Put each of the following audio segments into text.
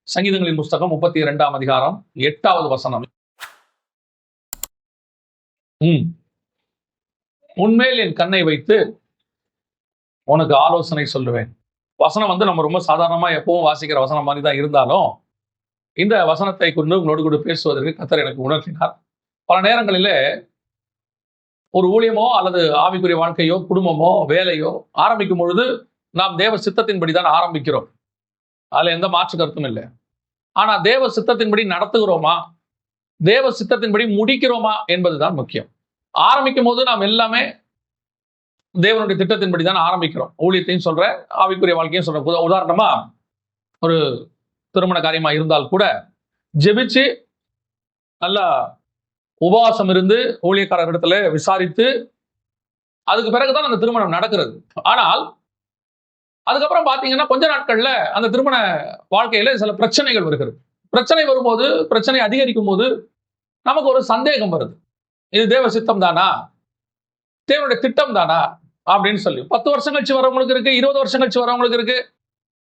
சங்கீதங்களின் புஸ்தகம் 32ஆம் அதிகாரம் 8வது வசனம். உன்மேல் என் கண்ணை வைத்து உனக்கு ஆலோசனை சொல்லுவேன். வசனம் நம்ம ரொம்ப சாதாரணமா எப்பவும் வாசிக்கிற வசனம் மாதிரி தான் இருந்தாலும், இந்த வசனத்தை கொண்டு உங்களோடு கூட பேசுவதற்கு கர்த்தர் எனக்கு உணர்த்தினார். பல நேரங்களிலே ஒரு ஊழியமோ அல்லது ஆவிக்குரிய வாழ்க்கையோ குடும்பமோ வேலையோ ஆரம்பிக்கும் பொழுது நாம் தேவ சித்தத்தின்படி தான் ஆரம்பிக்கிறோம். அதுல எந்த மாற்று கருத்தும் இல்லை. ஆனா தேவ சித்தத்தின்படி நடத்துகிறோமா, தேவ சித்தத்தின்படி முடிக்கிறோமா என்பதுதான் முக்கியம். ஆரம்பிக்கும் போது நாம் எல்லாமே தேவனுடைய திட்டத்தின்படி தான் ஆரம்பிக்கிறோம். ஊழியத்தையும் சொல்றேன், ஆவிக்குரிய வாழ்க்கையும் சொல்றேன். உதாரணமா ஒரு திருமண காரியமா இருந்தால் கூட ஜெபிச்சு நல்லா உபவாசம் இருந்து ஊழியக்காரர்களிடத்துல விசாரித்து அதுக்கு பிறகுதான் அந்த திருமணம் நடக்கிறது. ஆனால் அதுக்கப்புறம் பாத்தீங்கன்னா கொஞ்ச நாட்கள்ல அந்த திருமண வாழ்க்கையில சில பிரச்சனைகள் வருகிறது. பிரச்சனை வரும்போது, பிரச்சனை அதிகரிக்கும் போது நமக்கு ஒரு சந்தேகம் வருது. இது தேவ சித்தம் தானா, தேவனுடைய திட்டம் தானா அப்படின்னு சொல்லி 10 வருஷம் கழிச்சு வரவங்களுக்கு இருக்கு, 20 வருஷம் கழிச்சு வரவங்களுக்கு இருக்கு,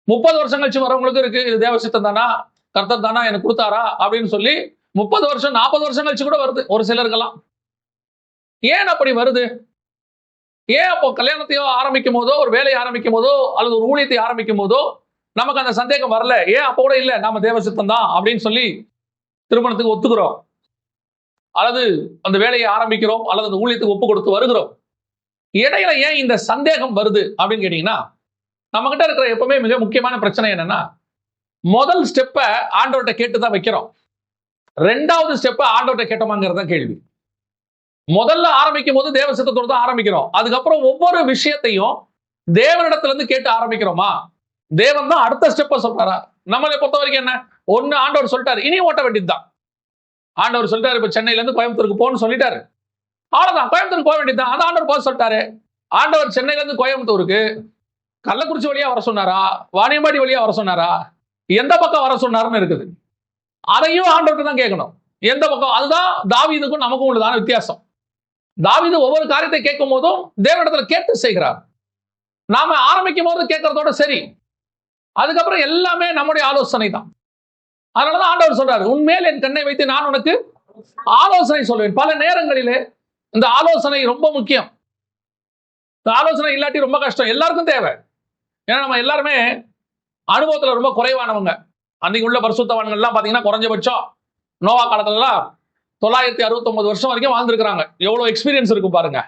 30 வருஷம் கழிச்சு வரவங்களுக்கு இருக்கு. இது தேவ சித்தம் தானா, கர்த்தர் தானா எனக்கு கொடுத்தாரா அப்படின்னு சொல்லி 30 வருஷம் 40 வருஷம் கழிச்சு கூட வருது ஒரு சிலருக்கெல்லாம். ஏன் அப்படி வருது? ஏன் அப்போ கல்யாணத்தையோ ஆரம்பிக்கும் போதோ, ஒரு வேலையை ஆரம்பிக்கும் போதோ அல்லது ஒரு ஊழியத்தை ஆரம்பிக்கும் போதோ நமக்கு அந்த சந்தேகம் வரல? ஏன் அப்போ கூட இல்ல, நாம தேவ சித்தம் தான் அப்படின்னு சொல்லி திருமணத்துக்கு ஒத்துக்கிறோம், அல்லது அந்த வேலையை ஆரம்பிக்கிறோம், அல்லது அந்த ஊழியத்துக்கு ஒப்பு கொடுத்து வருகிறோம். இடையில ஏன் இந்த சந்தேகம் வருது அப்படின்னு கேட்டீங்கன்னா, நம்ம கிட்ட இருக்கிற எப்பவுமே மிக முக்கியமான பிரச்சனை என்னன்னா, முதல் ஸ்டெப்ப ஆண்டவர்கிட்ட கேட்டுதான் வைக்கிறோம், 2வது ஸ்டெப்ப ஆண்டவர்கிட்ட கேட்டோமாங்கிறத கேள்வி. முதல்ல ஆரம்பிக்கும் போது தேவ சித்தத்தோடு தான் ஆரம்பிக்கிறோம். அதுக்கப்புறம் ஒவ்வொரு விஷயத்தையும் தேவனிடத்துல இருந்து கேட்டு ஆரம்பிக்கிறோமா, தேவன் தான் அடுத்த ஸ்டெப்ப சொல்றாரா? நம்மளை பொறுத்த வரைக்கும் என்ன, ஒண்ணு ஆண்டவர் சொல்லிட்டாரு, இனி ஓட்ட வேண்டியதுதான். ஆண்டவர் சொல்லிட்டாரு, இப்ப சென்னையில இருந்து கோயம்புத்தூருக்கு போன்னு சொல்லிட்டாரு, அவ்வளவுதான், கோயம்புத்தூருக்கு போக வேண்டியதுதான். அந்த ஆண்டவர் போக சொல்லிட்டாரு. ஆண்டவர் சென்னையில இருந்து கோயம்புத்தூருக்கு கள்ளக்குறிச்சி வழியா வர சொன்னாரா, வாணியம்பாடி வழியா வர சொன்னாரா, எந்த பக்கம் வர சொன்னாருன்னு இருக்குது. அதையும் ஆண்டவர்கிட்ட தான் கேட்கணும், எந்த பக்கம். அதுதான் தாவீதுக்கும் நமக்கும் உள்ளதான வித்தியாசம். தாவீது ஒவ்வொரு காரியத்தை கேட்கும் போதும் தேவனிடத்துல கேட்டு செய்கிறார். நாம ஆரம்பிக்கும் போது கேட்கறதோட சரி, அதுக்கப்புறம் எல்லாமே நம்முடைய ஆலோசனை தான். அதனாலதான் ஆண்டவர் சொல்றாரு, உன்மேல் என் கண்ணை வைத்து நான் உனக்கு ஆலோசனை சொல்வேன். பல நேரங்களிலே இந்த ஆலோசனை ரொம்ப முக்கியம். இந்த ஆலோசனை இல்லாட்டி ரொம்ப கஷ்டம். எல்லாருக்கும் தேவை. ஏன்னா நம்ம எல்லாருமே அனுபவத்துல ரொம்ப குறைவானவங்க. அன்னைக்கு உள்ள பரிசுத்தவான்கள் எல்லாம் பாத்தீங்கன்னா குறைஞ்சபட்சம் நோவா காலத்துல எல்லாம் 969 வருஷம் வரைக்கும் வாழ்ந்துருக்காங்க. எவ்வளவு எக்ஸ்பீரியன்ஸ் இருக்கும் பாருங்க.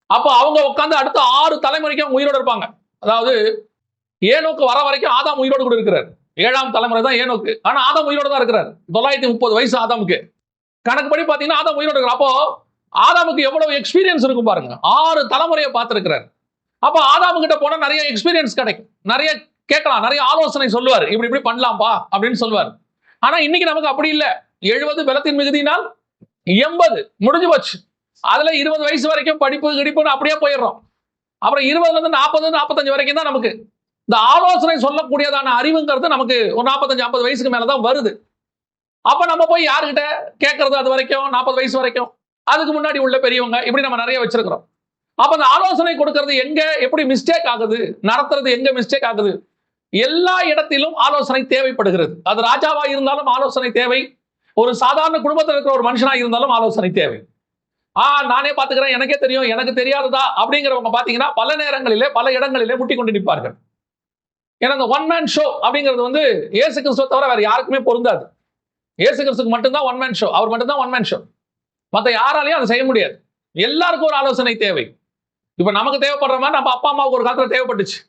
அப்ப அவங்க உட்கார்ந்து அடுத்த 6 தலைமுறைக்கும் உயிரோடு இருப்பாங்க. அதாவது ஏனோக்கு வர வரைக்கும் ஆதாம் உயிரோடு கூட இருக்கிறார். 7ஆம் தலைமுறை தான் ஏனோக்கு. ஆனா ஆதாம் உயிரோடு தான் இருக்கிறார். 930 வயசு ஆதாமுக்கு. கணக்குப்படி பாத்தீங்கன்னா ஆதாம் உயிரோடு இருக்கிறார். அப்போ ஆதாமுக்கு எவ்வளவு எக்ஸ்பீரியன்ஸ் இருக்கும் பாருங்க. 6 தலைமுறையை பார்த்திருக்கிறார். அப்ப ஆதாமு கிட்ட போனா நிறைய எக்ஸ்பீரியன்ஸ் கிடைக்கும், நிறைய கேட்கலாம், நிறைய ஆலோசனை சொல்லுவார், இப்படி இப்படி பண்ணலாம்பா அப்படின்னு சொல்லுவார். ஆனா இன்னைக்கு நமக்கு அப்படி இல்லை. 70 பலத்தின் மிகுதியினால் 80 முடிஞ்சு போச்சு. அதுல 20 வயசு வரைக்கும் படிப்பு கிடிப்புன்னு அப்படியே போயிடுறோம். அப்புறம் 20ல இருந்து 40 45 வரைக்கும் தான் நமக்கு இந்த ஆலோசனை சொல்லக்கூடியதான அறிவுங்கிறது நமக்கு ஒரு 45 50 வயசுக்கு மேலதான் வருது. அப்ப நம்ம போய் யாருக்கிட்ட கேட்கறது? அது வரைக்கும் 40 வயசு வரைக்கும், அதுக்கு முன்னாடி உள்ள பெரியவங்க, இப்படி நம்ம நிறைய வச்சிருக்கிறோம். அப்ப அந்த ஆலோசனை கொடுக்கறது எங்க எப்படி மிஸ்டேக் ஆகுது, நடத்துறது எங்க மிஸ்டேக் ஆகுது? எல்லா இடத்திலும் ஆலோசனை தேவைப்படுகிறது. அது ராஜாவா இருந்தாலும் ஆலோசனை தேவை, ஒரு சாதாரண குடும்பத்தில் இருக்கிற ஒரு மனுஷனா இருந்தாலும் ஆலோசனை தேவை. நானே பாத்துக்கிறேன், எனக்கே தெரியும், எனக்கு தெரியாததா அப்படிங்கிறவங்க பாத்தீங்கன்னா பல நேரங்களிலே பல இடங்களிலே முட்டி கொண்டு நிற்பார்கள். ஏன்னா இந்த ஒன் மேன் ஷோ அப்படிங்கிறது இயேசு கிறிஸ்துவை தவிர வேற யாருக்குமே பொருந்தாது. இயேசு கிறிஸ்துக்கு மட்டும்தான் ஒன் மேன் ஷோ. அவர் மட்டும்தான் ஒன் மேன் ஷோ. மற்ற யாராலையும் அதை செய்ய முடியாது. எல்லாருக்கும் ஒரு ஆலோசனை தேவை. இப்ப நமக்கு தேவைப்படுற மாதிரி நம்ம அப்பா அம்மாவுக்கு ஒரு காலத்துல தேவைப்பட்டுச்சு,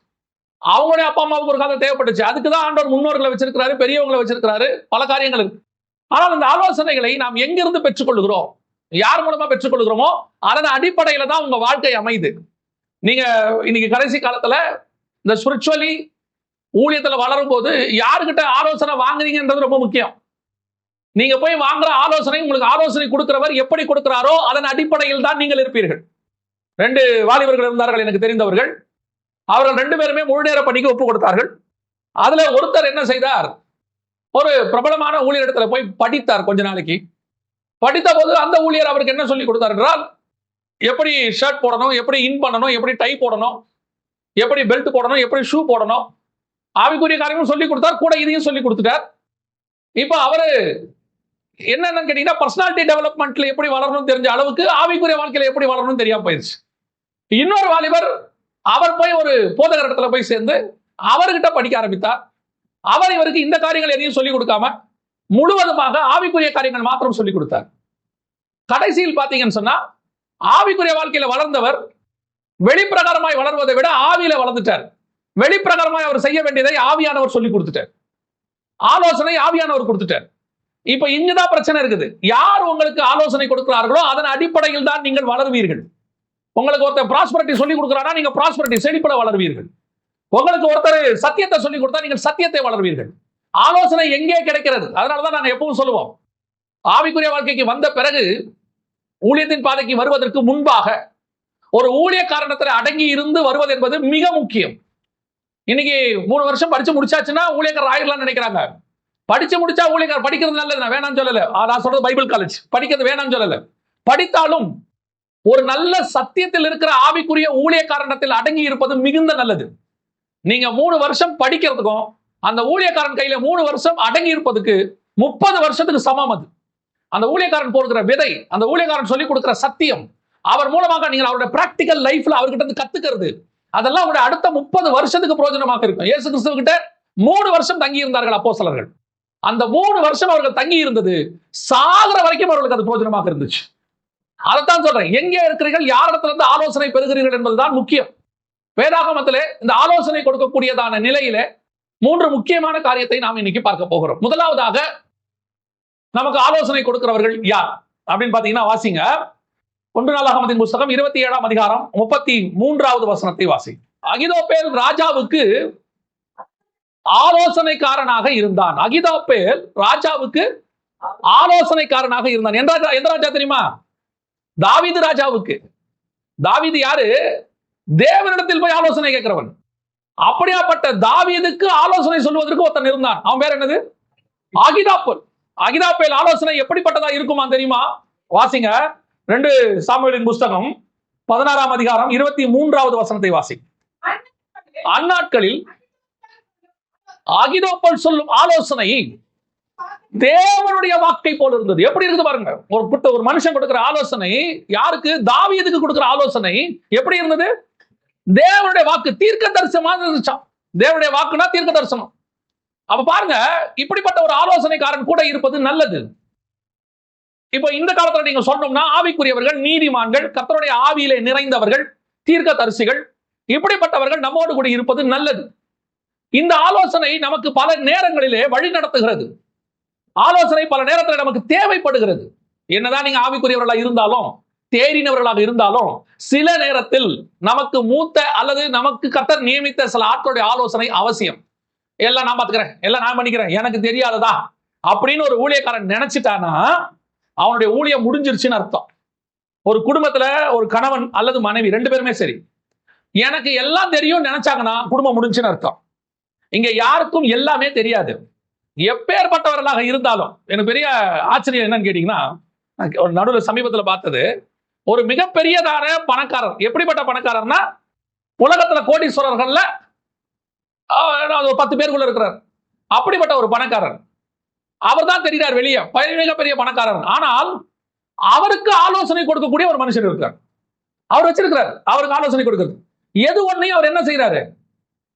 அவங்களுடைய அப்பா அம்மாவுக்கு ஒரு காலத்துல தேவைப்பட்டுச்சு. அதுக்குதான் ஆண்டவர் முன்னோர்களை வச்சிருக்கிறாரு, பெரியவங்களை வச்சிருக்கிறாரு, பல காரியங்கள் இருக்கு. ஆனால் இந்த ஆலோசனைகளை நாம் எங்கிருந்து பெற்றுக்கொள்கிறோம், யார் மூலமா பெற்றுக்கொள்கிறோமோ அதன் அடிப்படையில தான் உங்க வாழ்க்கை அமைது. நீங்க இன்னைக்கு கடைசி காலத்துல இந்த ஸ்பிரிச்சுவலி ஊழியத்துல வளரும் போது யாருக்கிட்ட ஆலோசனை வாங்குறீங்கன்றது ரொம்ப முக்கியம். நீங்க போய் வாங்குற ஆலோசனை, உங்களுக்கு ஆலோசனை கொடுக்கிறவர் எப்படி கொடுக்கிறாரோ அதன் அடிப்படையில் தான் நீங்கள் இருப்பீர்கள். 2 வாலிபர்கள் இருந்தார்கள் எனக்கு தெரிந்தவர்கள். அவர்கள் 2 பேருமே முழு நேர பணிக்கு ஒப்பு கொடுத்தார்கள். அதுல ஒருத்தர் என்ன செய்தார், ஒரு பிரபலமான ஊழியரிடத்துல போய் படித்தார். கொஞ்ச நாளைக்கு படித்த போது அந்த ஊழியர் அவருக்கு என்ன சொல்லி கொடுத்தார் என்றால், எப்படி ஷர்ட் போடணும், எப்படி இன் பண்ணணும், எப்படி டை போடணும், எப்படி பெல்ட் போடணும், எப்படி ஷூ போடணும், ஆவிக்குரிய காரியமும் சொல்லி கொடுத்தார், கூட இதையும் சொல்லி கொடுத்துட்டார். இப்ப அவரு என்னன்னு கேட்டீங்கன்னா பர்சனாலிட்டி டெவலப்மெண்ட்ல எப்படி வளரணும்னு தெரிஞ்ச அளவுக்கு ஆவிக்குரிய வாழ்க்கையில எப்படி வளரணும்னு தெரியாம போயிருச்சு. இன்னொரு வாலிபர் அவர் போய் ஒரு போதகர் இடத்துல போய் சேர்ந்து அவர்கிட்ட படிக்க ஆரம்பித்தார். அவர் இவருக்கு இந்த காரியங்கள் எதையும் சொல்லிக் கொடுக்காம முழுவதுமாக ஆவிக்குரிய காரியங்கள் மாத்திரம் சொல்லிக் கொடுத்தார். கடைசியில் பாத்தீங்கன்னு சொன்னா ஆவிக்குரிய வாழ்க்கையில வளர்ந்தவர் வெளிப்பிரகாரமாய் வளர்வதை விட ஆவியில வளர்ந்துட்டார். வெளிப்பிரகாரமாய் அவர் செய்ய வேண்டியதை ஆவியானவர் சொல்லி கொடுத்துட்டார். ஆலோசனை ஆவியானவர் கொடுத்துட்டார். இப்ப இங்கதான் பிரச்சனை இருக்குது. யார் உங்களுக்கு ஆலோசனை கொடுக்கிறார்களோ அதன் அடிப்படையில் தான் நீங்கள் வளருவீர்கள். உங்களுக்கு ஒருத்தர் ப்ராஸ்பரிட்டி சொல்லி கொடுக்கிறானா நீங்க ப்ராஸ்பரிட்டி செழிப்பட வளருவீர்கள். உங்களுக்கு ஒருத்தர் சத்தியத்தை சொல்லி கொடுத்தா நீங்கள் சத்தியத்தை வளருவீர்கள். ஆலோசனை எங்கே கிடைக்கிறது? அதனாலதான் நாங்க எப்பவும் சொல்லுவோம், ஆவிக்குரிய வாழ்க்கைக்கு வந்த பிறகு ஊழியத்தின் பாதைக்கு வருவதற்கு முன்பாக ஒரு ஊழிய காரணத்தில் அடங்கி இருந்து வருவது என்பது மிக முக்கியம். இன்னைக்கு 3 வருஷம் படிச்சு முடிச்சாச்சுன்னா ஊழியக்காரர் ஆயிரலாம்னு நினைக்கிறாங்க. படிச்சு முடிச்சா ஊழியக்காரர் படிக்கிறது நல்லது, நான் வேணாம் சொல்லல. நான் சொல்றது பைபிள் காலேஜ், படிக்கிறது வேணாம் சொல்லல. படித்தாலும் ஒரு நல்ல சத்தியத்தில் இருக்கிற ஆவிக்குரிய ஊழிய காரணத்தில் அடங்கி இருப்பது மிகுந்த நல்லது. நீங்க 3 வருஷம் படிக்கிறதுக்கும் அந்த ஊழியக்காரன் கையில 3 வருஷம் அடங்கி இருப்பதுக்கு 30 வருஷத்துக்கு சமம். அது அந்த ஊழியக்காரன் போடுகிற விதை, அந்த ஊழியக்காரன் சொல்லிக் கொடுக்கிற சத்தியம், அவர் மூலமாக நீங்கள் அவருடைய பிராக்டிக்கல் லைஃப்ல அவர்கிட்ட இருந்து கத்துக்கிறது, அதெல்லாம் அவருடைய அடுத்த 30 வருஷத்துக்கு பிரயோஜனமாக இருக்கும். இயேசு கிறிஸ்துவிட்ட 3 வருஷம் தங்கி இருந்தார்கள் அப்போஸ்தலர்கள். அந்த 3 வருஷம் அவர்கள் தங்கி இருந்தது சாகிற வரைக்கும் அவர்களுக்கு அது பிரயோஜனமாக இருந்துச்சு. அதைத்தான் சொல்றேன், எங்கே இருக்கிறீர்கள், யாரிடத்துல இருந்து ஆலோசனை பெறுகிறீர்கள் என்பதுதான் முக்கியம். வேதாகமத்திலே இந்த ஆலோசனை கொடுக்கக்கூடியதான நிலையிலே 3 முக்கியமான காரியத்தை நாம் இன்னைக்கு பார்க்க போகிறோம். முதலாவதாக நமக்கு ஆலோசனை கொடுக்கிறவர்கள் யார் அப்படின்னு பாத்தீங்கன்னா, வாசிங்க 1 நாளாகமத்தின் புஸ்தகம் 27ஆம் அதிகாரம் 33வது வசனத்தை வாசி. அகிதோப்பேல் ராஜாவுக்கு ஆலோசனைக்காரனாக இருந்தான். அகிதோப்பேல் ராஜாவுக்கு ஆலோசனைக்காரனாக இருந்தான். எந்த ராஜா தெரியுமா? தாவீது ராஜாவுக்கு. தாவீது யாரு? தேவனிடத்தில் போய் ஆலோசனை கேட்கிறவன். அப்படியாப்பட்ட தாவீதுக்கு ஆலோசனை சொல்வதற்கு ஒருத்தன் இருந்தான். அவன் பேர் என்னது? அகிதோப்பேல். அகிதோப்பேல் ஆலோசனை எப்படிப்பட்டதா இருக்குமா தெரியுமா? வாசிங்க 2 சாமுவேலின் புஸ்தகம் 16ஆம் அதிகாரம் 23வது வசனத்தை வாசி. அந்நாட்களில் அகிதோப்பேல் சொல்லும் ஆலோசனை தேவனுடைய வாக்கை போல இருந்தது. எப்படி இருக்குது பாருங்க. ஒரு மனுஷன் கொடுக்கிற ஆலோசனை யாருக்கு? தாவீதுக்கு கொடுக்கிற ஆலோசனை எப்படி இருந்தது? தேவனுடைய வாக்கு, தீர்க்க தரிசனமாக இருந்துச்சாம். தேவனுடைய வாக்குனா தீர்க்க தரிசனம். அப்ப பாருங்க, இப்படிப்பட்ட ஒரு ஆலோசனைக்காரன் கூட இருப்பது நல்லது. இப்ப இந்த காலத்துல நீங்க சொன்னோம்னா ஆவிக்குரியவர்கள், நீதிமான்கள், கர்த்தருடைய ஆவியிலே நிறைந்தவர்கள், தீர்க்க தரிசிகள், இப்படிப்பட்டவர்கள் நம்மோடு கூட இருப்பது நல்லது. இந்த ஆலோசனை நமக்கு பல நேரங்களிலே வழி நடத்துகிறது. ஆலோசனை பல நேரத்தில் நமக்கு தேவைப்படுகிறது. என்னதான் நீங்க ஆவிக்குரியவர்களாக இருந்தாலும், தேறினவர்களாக இருந்தாலும், சில நேரத்தில் நமக்கு மூத்த அல்லது நமக்கு கர்த்தர் நியமித்த சில ஆட்களுடைய ஆலோசனை அவசியம். எல்லாம் நான் பாத்துக்கிறேன், எல்லாம் நான் பண்ணிக்கிறேன், எனக்கு தெரியாததா அப்படின்னு ஒரு ஊழியக்காரன் நினைச்சிட்டானா அவனுடைய ஊழியம் முடிஞ்சிருச்சுன்னு அர்த்தம். ஒரு குடும்பத்துல ஒரு கணவன் அல்லது மனைவி 2 பேருமே சரி, எனக்கு எல்லாம் தெரியும் நினைச்சாங்கன்னா குடும்பம் முடிஞ்சுன்னு அர்த்தம். இங்க யாருக்கும் எல்லாமே தெரியாது. எப்பேற்பட்டவர்களாக இருந்தாலும், எனக்கு பெரிய ஆச்சரியம் என்னன்னு கேட்டீங்கன்னா, நடுவில் சமீபத்தில் பார்த்தது ஒரு மிகப்பெரியதான பணக்காரர். எப்படிப்பட்ட பணக்காரர்னா, உலகத்துல கோடீஸ்வரர்கள்ல 10 பேருக்குள்ள இருக்கிறார். அப்படிப்பட்ட ஒரு பணக்காரர். அவர் தான் தெரிகிறார் வெளியே மிகப்பெரிய பணக்காரர். ஆனால் அவருக்கு ஆலோசனை கொடுக்கக்கூடிய ஒரு மனுஷன் இருக்கார். அவர் வச்சிருக்கிறார், அவருக்கு ஆலோசனை கொடுக்கிறது. எது ஒன்னையும் அவர் என்ன செய்யறாரு?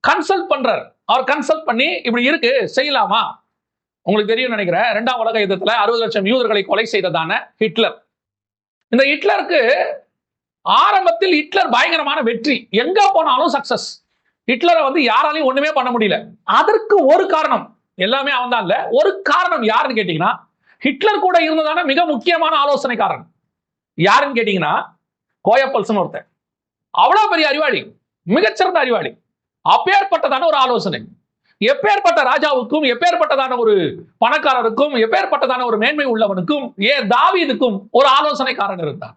கன்சல்ட் பண்றார். அவர் கன்சல்ட் பண்ணி இப்படி இருக்கு, செய்யலாமா? உங்களுக்கு தெரியும் நினைக்கிறேன், 2ஆம் உலக யுத்தத்துல 60 லட்சம் யூதர்களை கொலை செய்ததான ஹிட்லர். இந்த ஹிட்லருக்கு ஆரம்பத்தில் ஹிட்லர் பயங்கரமான வெற்றி, எங்க போனாலும் சக்சஸ். ஹிட்லரை யாராலையும் ஒண்ணுமே பண்ண முடியல. அதற்கு ஒரு காரணம், எல்லாமே அவன் தான் இல்ல, ஒரு காரணம் யாருன்னு கேட்டீங்கன்னா, ஹிட்லர் கூட இருந்ததான மிக முக்கியமான ஆலோசனைக்காரன் யாருன்னு கேட்டீங்கன்னா, கோயப்பல்சன் ஒருத்தன். அவ்வளவு பெரிய அறிவாளி, மிகச்சிறந்த அறிவாளி. அப்பேற்பட்டதான ஒரு ஆலோசனை. எப்பேற்பட்ட ராஜாவுக்கும், எப்பேற்பட்டதான ஒரு பணக்காரருக்கும், எப்பேற்பட்டதான ஒரு மேன்மை உள்ளவனுக்கும், தாவீதுக்கும் ஒரு ஆலோசனைக்காரன் இருந்தார்.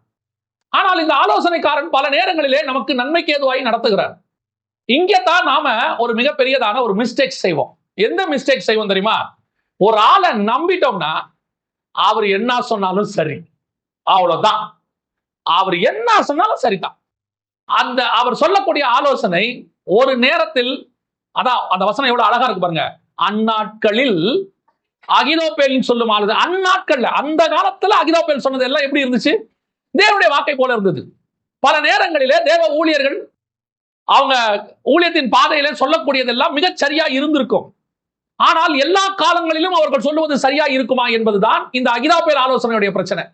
ஆனால் இந்த ஆலோசனைக்காரன் பல நேரங்களிலே நமக்கு நன்மைக்கு ஏதுவாய் நடத்துகிறார். இங்கே தான் நாம ஒரு மிகப்பெரியதான ஒரு மிஸ்டேக் செய்வோம். எந்த மிஸ்டேக் செய்வோம் தெரியுமா? ஒரு ஆளை நம்பிட்டோம்னா அவர் என்ன சொன்னாலும் சரி, அவ்வளவுதான். அவர் என்ன சொன்னாலும் சரிதான். அவர் சொல்லக்கூடிய ஆலோசனை ஒரு நேரத்தில், அதான் அந்த வசனம் எவ்வளவு அழகா இருக்கு பாருங்க. அந்நாட்களில் அகிதோப்பேல் சொல்லும் ஆளுது. அந்நாட்கள்ல, அந்த காலத்துல அகிதோப்பேல் சொன்னது எல்லாம் எப்படி இருந்துச்சு? தேவனுடைய வாக்கை போல இருந்தது. பல நேரங்களிலே தேவ ஊழியர்கள் அவங்க ஊழியத்தின் பாதையில சொல்லக்கூடியதெல்லாம் மிகச் சரியா இருந்திருக்கும். ஆனால் எல்லா காலங்களிலும் அவர்கள் சொல்லுவது சரியா இருக்குமா என்பதுதான் இந்த அகிதோப்பேல் ஆலோசனையுடைய பிரச்சனை.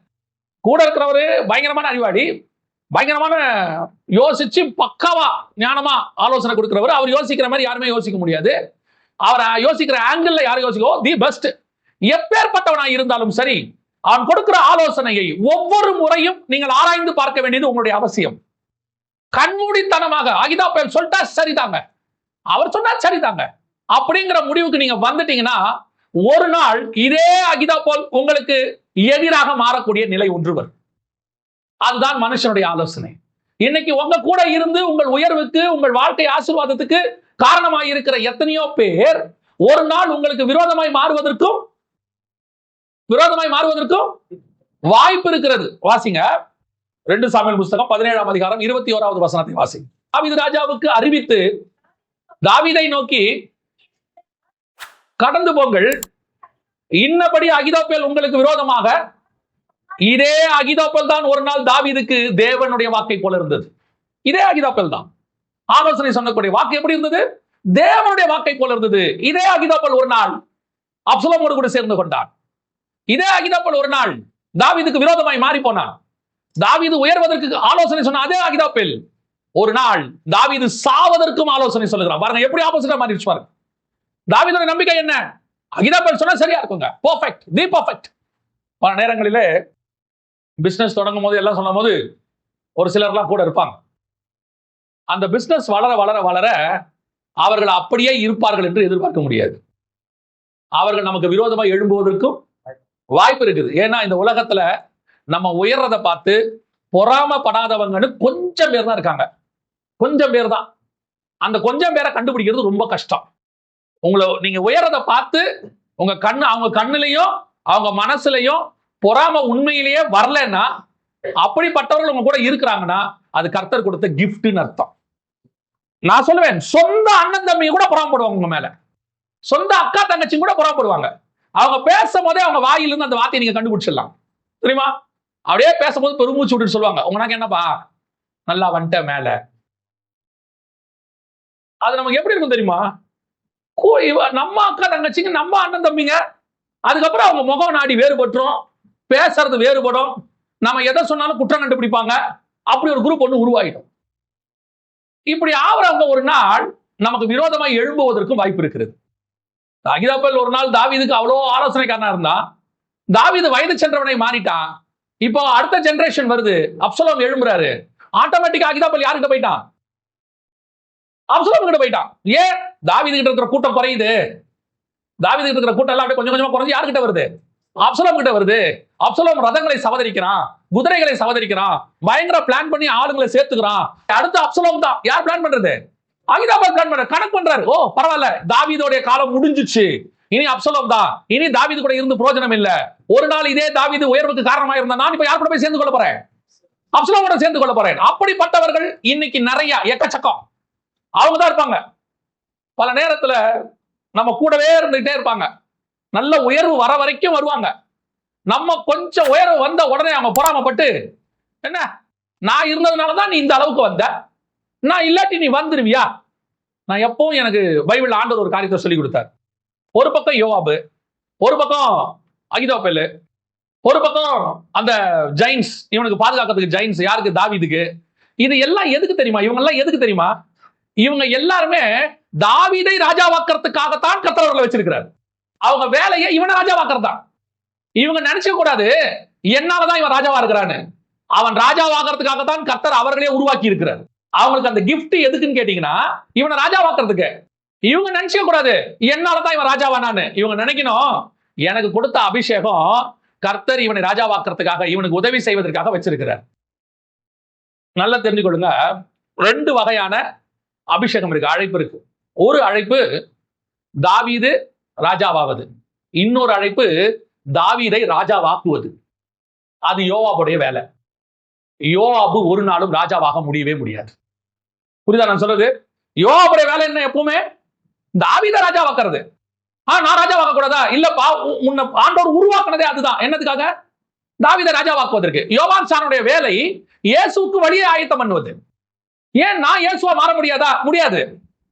கூட இருக்கிறவரு பயங்கரமான அறிவாளி, பயங்கரமான யோசிச்சு பக்காவா ஞானமா ஆலோசனை கொடுக்கிறவர். அவர் யோசிக்கிற மாதிரி யாருமே யோசிக்க முடியாது. அவர் யோசிக்கிற ஆங்கிள் யாரும் யோசிக்கோ தி பெஸ்ட். எப்பேற்பட்டவனா இருந்தாலும் சரி, அவன் கொடுக்கிற ஆலோசனையை ஒவ்வொரு முறையும் நீங்கள் ஆராய்ந்து பார்க்க வேண்டியது உங்களுடைய அவசியம். கண்மூடித்தனமாக அகிதோப்பேல் சொல்லிட்டா சரிதாங்க, அவர் சொன்னா சரிதாங்க அப்படிங்கிற முடிவுக்கு நீங்க வந்துட்டீங்கன்னா, ஒரு நாள் இதே அகிதோப்பேல் உங்களுக்கு எதிராக மாறக்கூடிய நிலை ஒன்று வரும். அதுதான் மனுஷனுடைய ஆலோசனை. இன்னைக்கு உங்க கூட இருந்து உங்கள் உயர்வுக்கு, உங்கள் வாழ்க்கை ஆசீர்வாதத்துக்கு காரணமாய் இருக்கிற எத்தனையோ பேர் ஒரு நாள் உங்களுக்கு விரோதமாய் மாறுவதற்கும் வாய்ப்பு இருக்கிறது. வாசிங்க 2 சாமுவேல் புத்தகம் 17ஆம் அதிகாரம் 21வது வசனத்தை வாசிங்க. தாவீது ராஜாவுக்கு அறிவித்து தாவீதை நோக்கி, கடந்து போங்கள், இன்னபடி அகிதோப்பேல் உங்களுக்கு விரோதமாக. இதே அகிதோப்பேல் தான் ஒரு நாள் தாவீதுக்கு தேவனுடைய வாக்கை போல இருந்தது. இதே அகிதோப்பேல் தான் ஆலோசனை சொன்னக்கூடிய வாக்கு எப்படி இருந்தது? தேவனுடைய வாக்கை போல இருந்தது. இதே அகிதோப்பேல் ஒரு நாள் அப்சலோமோடு கூட சேர்ந்து கொண்டான். இதே அகிதோப்பேல் ஒரு நாள் தாவீதுக்கு விரோதமாய் மாறி போனான். தாவீது உயர்வதற்கு ஆலோசனை சொன்ன அதே அகிதோப்பேல் ஒரு நாள் தாவீது சாவதற்கும் ஆலோசனை சொல்லுகிறான். பாருங்க எப்படி ஆப்போசிட்டா மாறிடுச்சு பாருங்க. தாவீதோட நம்பிக்கை என்ன? அகிதோப்பேல் சொன்னா சரியா இருக்குங்க, பெர்ஃபெக்ட், தி பெர்ஃபெக்ட். பல நேரங்களிலே பிசினஸ் தொடங்கும் போது எல்லாம் சொல்லும் போது ஒரு சிலர்லாம் கூட இருப்பாங்க. அந்த பிசினஸ் வளர வளர வளர அவர்கள் அப்படியே இருப்பார்கள் என்று எதிர்பார்க்க முடியாது. அவர்கள் நமக்கு விரோதமாக எழும்புவதற்கும் வாய்ப்பு இருக்குது. ஏன்னா இந்த உலகத்துல நம்ம உயர்றதை பார்த்து பொறாமப்படாதவங்கன்னு கொஞ்சம் பேர் தான் இருக்காங்க. கொஞ்சம் பேர் தான். அந்த கொஞ்சம் பேரை கண்டுபிடிக்கிறது ரொம்ப கஷ்டம். நீங்க உயர்றதை பார்த்து அவங்க கண்ணுலையும் அவங்க மனசுலையும் பொறாம உண்மையிலேயே வரலன்னா, அப்படிப்பட்டவர்கள் உங்க கூட இருக்கிறாங்கன்னா அது கர்த்தர் கொடுத்த கிஃப்ட்னு அர்த்தம். நான் சொல்லுவேன், சொந்த அண்ணன் தம்பி கூட பொறாமப்படுவாங்க உங்க மேல, சொந்த அக்கா தங்கச்சி கூட பொறாமப்படுவாங்க. அவங்க பேசும் போதே அவங்க வாயிலிருந்து அந்த வார்த்தையை நீங்க கண்டுபிடிச்சிடலாம். தெரியுமா? அப்படியே பேசும்போது பெருமூச்சு விட்டு சொல்லுவாங்க, உனக்கு என்னப்பா நல்லா வந்துட்ட மேல. அது நமக்கு எப்படி இருக்கும் தெரியுமா? நம்ம அக்கா தங்கச்சிங்க, நம்ம அண்ணன் தம்பிங்க. அதுக்கப்புறம் அவங்க முகம் நாடி வேறுபட்டுரும், பேசுறது வேறுபடும், நம்ம எதை சொன்னாலும் குற்றம் கண்டுபிடிப்பாங்க. அப்படி ஒரு குரூப் ஒன்று உருவாயிடும். இப்படி ஆவறவங்க ஒரு நாள் நமக்கு விரோதமாக எழும்புவதற்கும் வாய்ப்பு இருக்கிறது. அகிதோப்பேல் ஒரு நாள் தாவீதுக்கு அவ்வளோ ஆலோசனைக்காரனா இருந்தா, தாவீது வயது சென்றவனை மாறிட்டான். இப்போ அடுத்த ஜெனரேஷன் வருது, அப்சலோம் எழும்புறாரு. ஆட்டோமேட்டிக்கா அகிதோப்பேல் யார்கிட்ட போயிட்டான்? அப்சலோம் கிட்ட போயிட்டான். ஏன்? தாவீது கிட்ட இருக்கிற கூட்டம் குறையுது. தாவீது கிட்ட இருக்கிற கூட்டம் எல்லாம் அப்படியே கொஞ்சம் கொஞ்சமா குறைஞ்சு யார்கிட்ட வருது? அப்சலோம் கிட்ட வருது. அப்சலோம் ரதங்களை சவதரிக்கிறான், குதிரைகளை சவதரிக்கிறான், பயங்கர பிளான் பண்ணி ஆளுங்களை சேர்த்துக்கிறான். அடுத்து அப்சலோம் தான். யார் பிளான் பண்றது? அகிதோப்பேல் பிளான் பண்ற, கணக்கு பண்றாரு. ஓ பரவாயில்ல, தாவீதோடைய காலம் முடிஞ்சிச்சு, இனி அப்சலோம் தான், இனி தாவீது கூட இருந்து பிரயோஜனம் இல்ல. ஒரு நாள் இதே தாவீது உயர்வுக்கு காரணமா இருந்தா, நான் இப்ப யார் கூட போய் சேர்ந்து கொள்ள போறேன்? அப்சலோம் கூட சேர்ந்து கொள்ள போறேன். அப்படிப்பட்டவர்கள் இன்னைக்கு நிறைய எக்கச்சக்கம் அவங்க தான் இருப்பாங்க. பல நேரத்துல நம்ம கூடவே இருந்துகிட்டே இருப்பாங்க. நல்ல உயர்வு வர வரைக்கும் வருவாங்க. நம்ம கொஞ்சம் உயர்வு வந்த உடனே அவங்க பொறாமப்பட்டு, என்ன நான் இருந்ததுனாலதான் நீ இந்த அளவுக்கு வந்த, நான் இல்லாட்டி நீ வந்துருவியா? நான் எப்பவும் எனக்கு பைபிள் ஆண்டவர் ஒரு காரியத்தை சொல்லி கொடுத்தார். ஒரு பக்கம் யோவாபு, ஒரு பக்கம் அகிதோப்பேல், ஒரு பக்கம் அந்த ஜெயின்ஸ், இவனுக்கு பாதுகாக்கிறதுக்கு ஜெயின்ஸ். யாருக்கு? தாவீதுக்கு. இது எல்லாம் எதுக்கு தெரியுமா? இவங்க எல்லாம் எதுக்கு தெரியுமா? இவங்க எல்லாருமே தாவீதை ராஜாவாக்கிறதுக்காகத்தான் கர்த்தர் அவர்களை வச்சிருக்கிறார். அவங்க வேலையை இவனை ராஜாவாக்குறதுதான். இவங்க நினைச்ச கூடாது என்னாலதான் இவன் ராஜாவா இருக்கிறான்னு. அவன் ராஜாவாகிறதுக்காகத்தான் கர்த்தர் அவர்களே உருவாக்கி இருக்கிறார். அவங்களுக்கு அந்த கிஃப்ட் எதுக்குன்னு கேட்டீங்கன்னா, இவனை ராஜாவாக்குறதுக்கு. இவங்க நினைச்ச கூடாது என்னாலதான் இவன் ராஜாவானான்னு. இவங்க நினைக்கணும், எனக்கு கொடுத்த அபிஷேகம் கர்த்தர் இவனை ராஜாவாக்குறதுக்காக, இவனுக்கு உதவி செய்வதற்காக வச்சிருக்கிறார். நல்லா தெரிஞ்சுக்கொள்ளுங்க, 2 வகையான அபிஷேகம் இருக்கு, அழைப்பு இருக்கு. ஒரு அழைப்பு தாவீது ராஜாவாவது, இன்னொரு அழைப்பு தாவீதை ராஜாவாக்குவது. அது யோவாபுடைய வேலை. யோவாபு ஒரு நாளும் ராஜாவாக முடியவே முடியாது. புரியுதா நான் சொல்றது? யோவாபுடைய வேலை என்ன? எப்பவுமே தாவீதை ராஜாவாக்குறது. நான் ராஜாவாக்க கூடாதா? இல்லப்பா, உன்னை ஆண்டவர் உருவாக்குனதே அதுதான். என்னதுக்காக? தாவீதை ராஜாவாக்குவதற்கு. யோவான் சானுடைய வேலை இயேசுவுக்கு வழியை ஆயத்தம் பண்ணுவது. ஏன் நான் இயேசுவா மாற முடியாதா? முடியாது,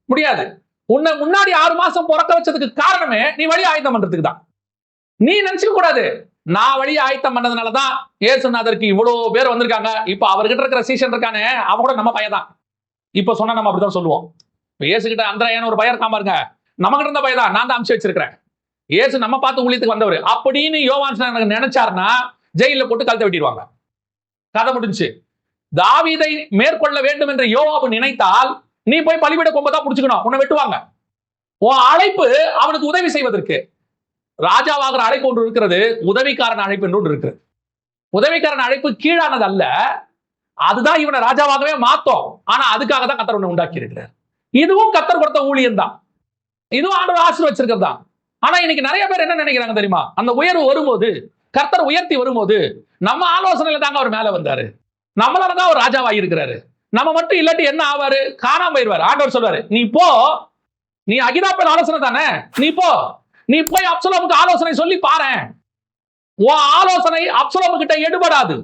முடியாது. உன்னை முன்னாடி 6 மாசம் பிறக்க வச்சதுக்கு காரணமே நீ வழி ஆயத்தம் பண்றதுக்கு தான். நீ நினைச்சுக்க கூடாது நான் வழி ஆயத்தம் பண்ணதுனாலதான் இயேசுநாதருக்கு இவ்வளவு பேர் வந்திருக்காங்க. இப்ப அவர்கிட்ட இருக்கிற சீசன் இருக்கானே, அவன் கூட நம்ம பையன் தான். இப்ப சொன்னா நம்ம அப்படிதான் சொல்லுவோம். இயேசு கிட்ட அந்திரேயான்னு ஒரு பையன் இருக்காம பாருங்க, நம்ம கிட்ட இருந்த பையன் தான், நான் தான் அனுப்பிச்சு வச்சிருக்கிறேன். இயேசு நம்ம பார்த்து ஊழியத்துக்கு வந்தவர் அப்படின்னு யோவான் ஸ்நானகன் நினைச்சாருன்னா ஜெயில போட்டு கழுத்தை வெட்டிடுவாங்க. கதை முடிஞ்சு. தாவீதை மேற்கொள்ள வேண்டும் என்று யோவாபு நினைத்தால் நீ போய் பலிபீட கொம்பை புடிச்சுக்கணும், உன்னை வெட்டுவாங்க. உன் அழைப்பு அவனுக்கு உதவி செய்வதற்கு. ராஜாவாகிற அழைப்பு ஒன்று இருக்கிறது, உதவிக்காரன் அழைப்பு என்று ஒன்று இருக்கிறது. உதவிக்காரன் அழைப்பு கீழானது அல்ல, அதுதான் இவனை ராஜாவாகவே மாத்தோம். ஆனா அதுக்காக தான் கர்த்தர் ஒண்ணு உண்டாக்கி இருக்கிறார். இதுவும் கர்த்தர் கொடுத்த ஊழியம் தான், இதுவும் ஆண்டவர் ஆசீர்வதிச்சிருக்கிறது தான். ஆனா இன்னைக்கு நிறைய பேர் என்ன நினைக்கிறாங்க தெரியுமா? அந்த உயர்வு வரும்போது, கர்த்தர் உயர்த்தி வரும்போது, நம்ம ஆலோசனையில தாங்க அவர் மேல வந்தாரு, நம்மளாலதான் அவர் ராஜாவாகி இருக்கிறாரு, நம்ம மட்டும் இல்லாட்டி என்ன ஆவாரு? காணாம போயிருவாரு. ஆண்டவர் சொல்வாரு, நீ போ, நீ அகிதாப்பேல் ஆலோசனை தானே, நீ போ, நீ போய் அப்சலோமுக்கு ஆலோசனை சொல்லி பாரு. உன் ஆலோசனை அப்சலோமு கிட்ட எடுபடாது.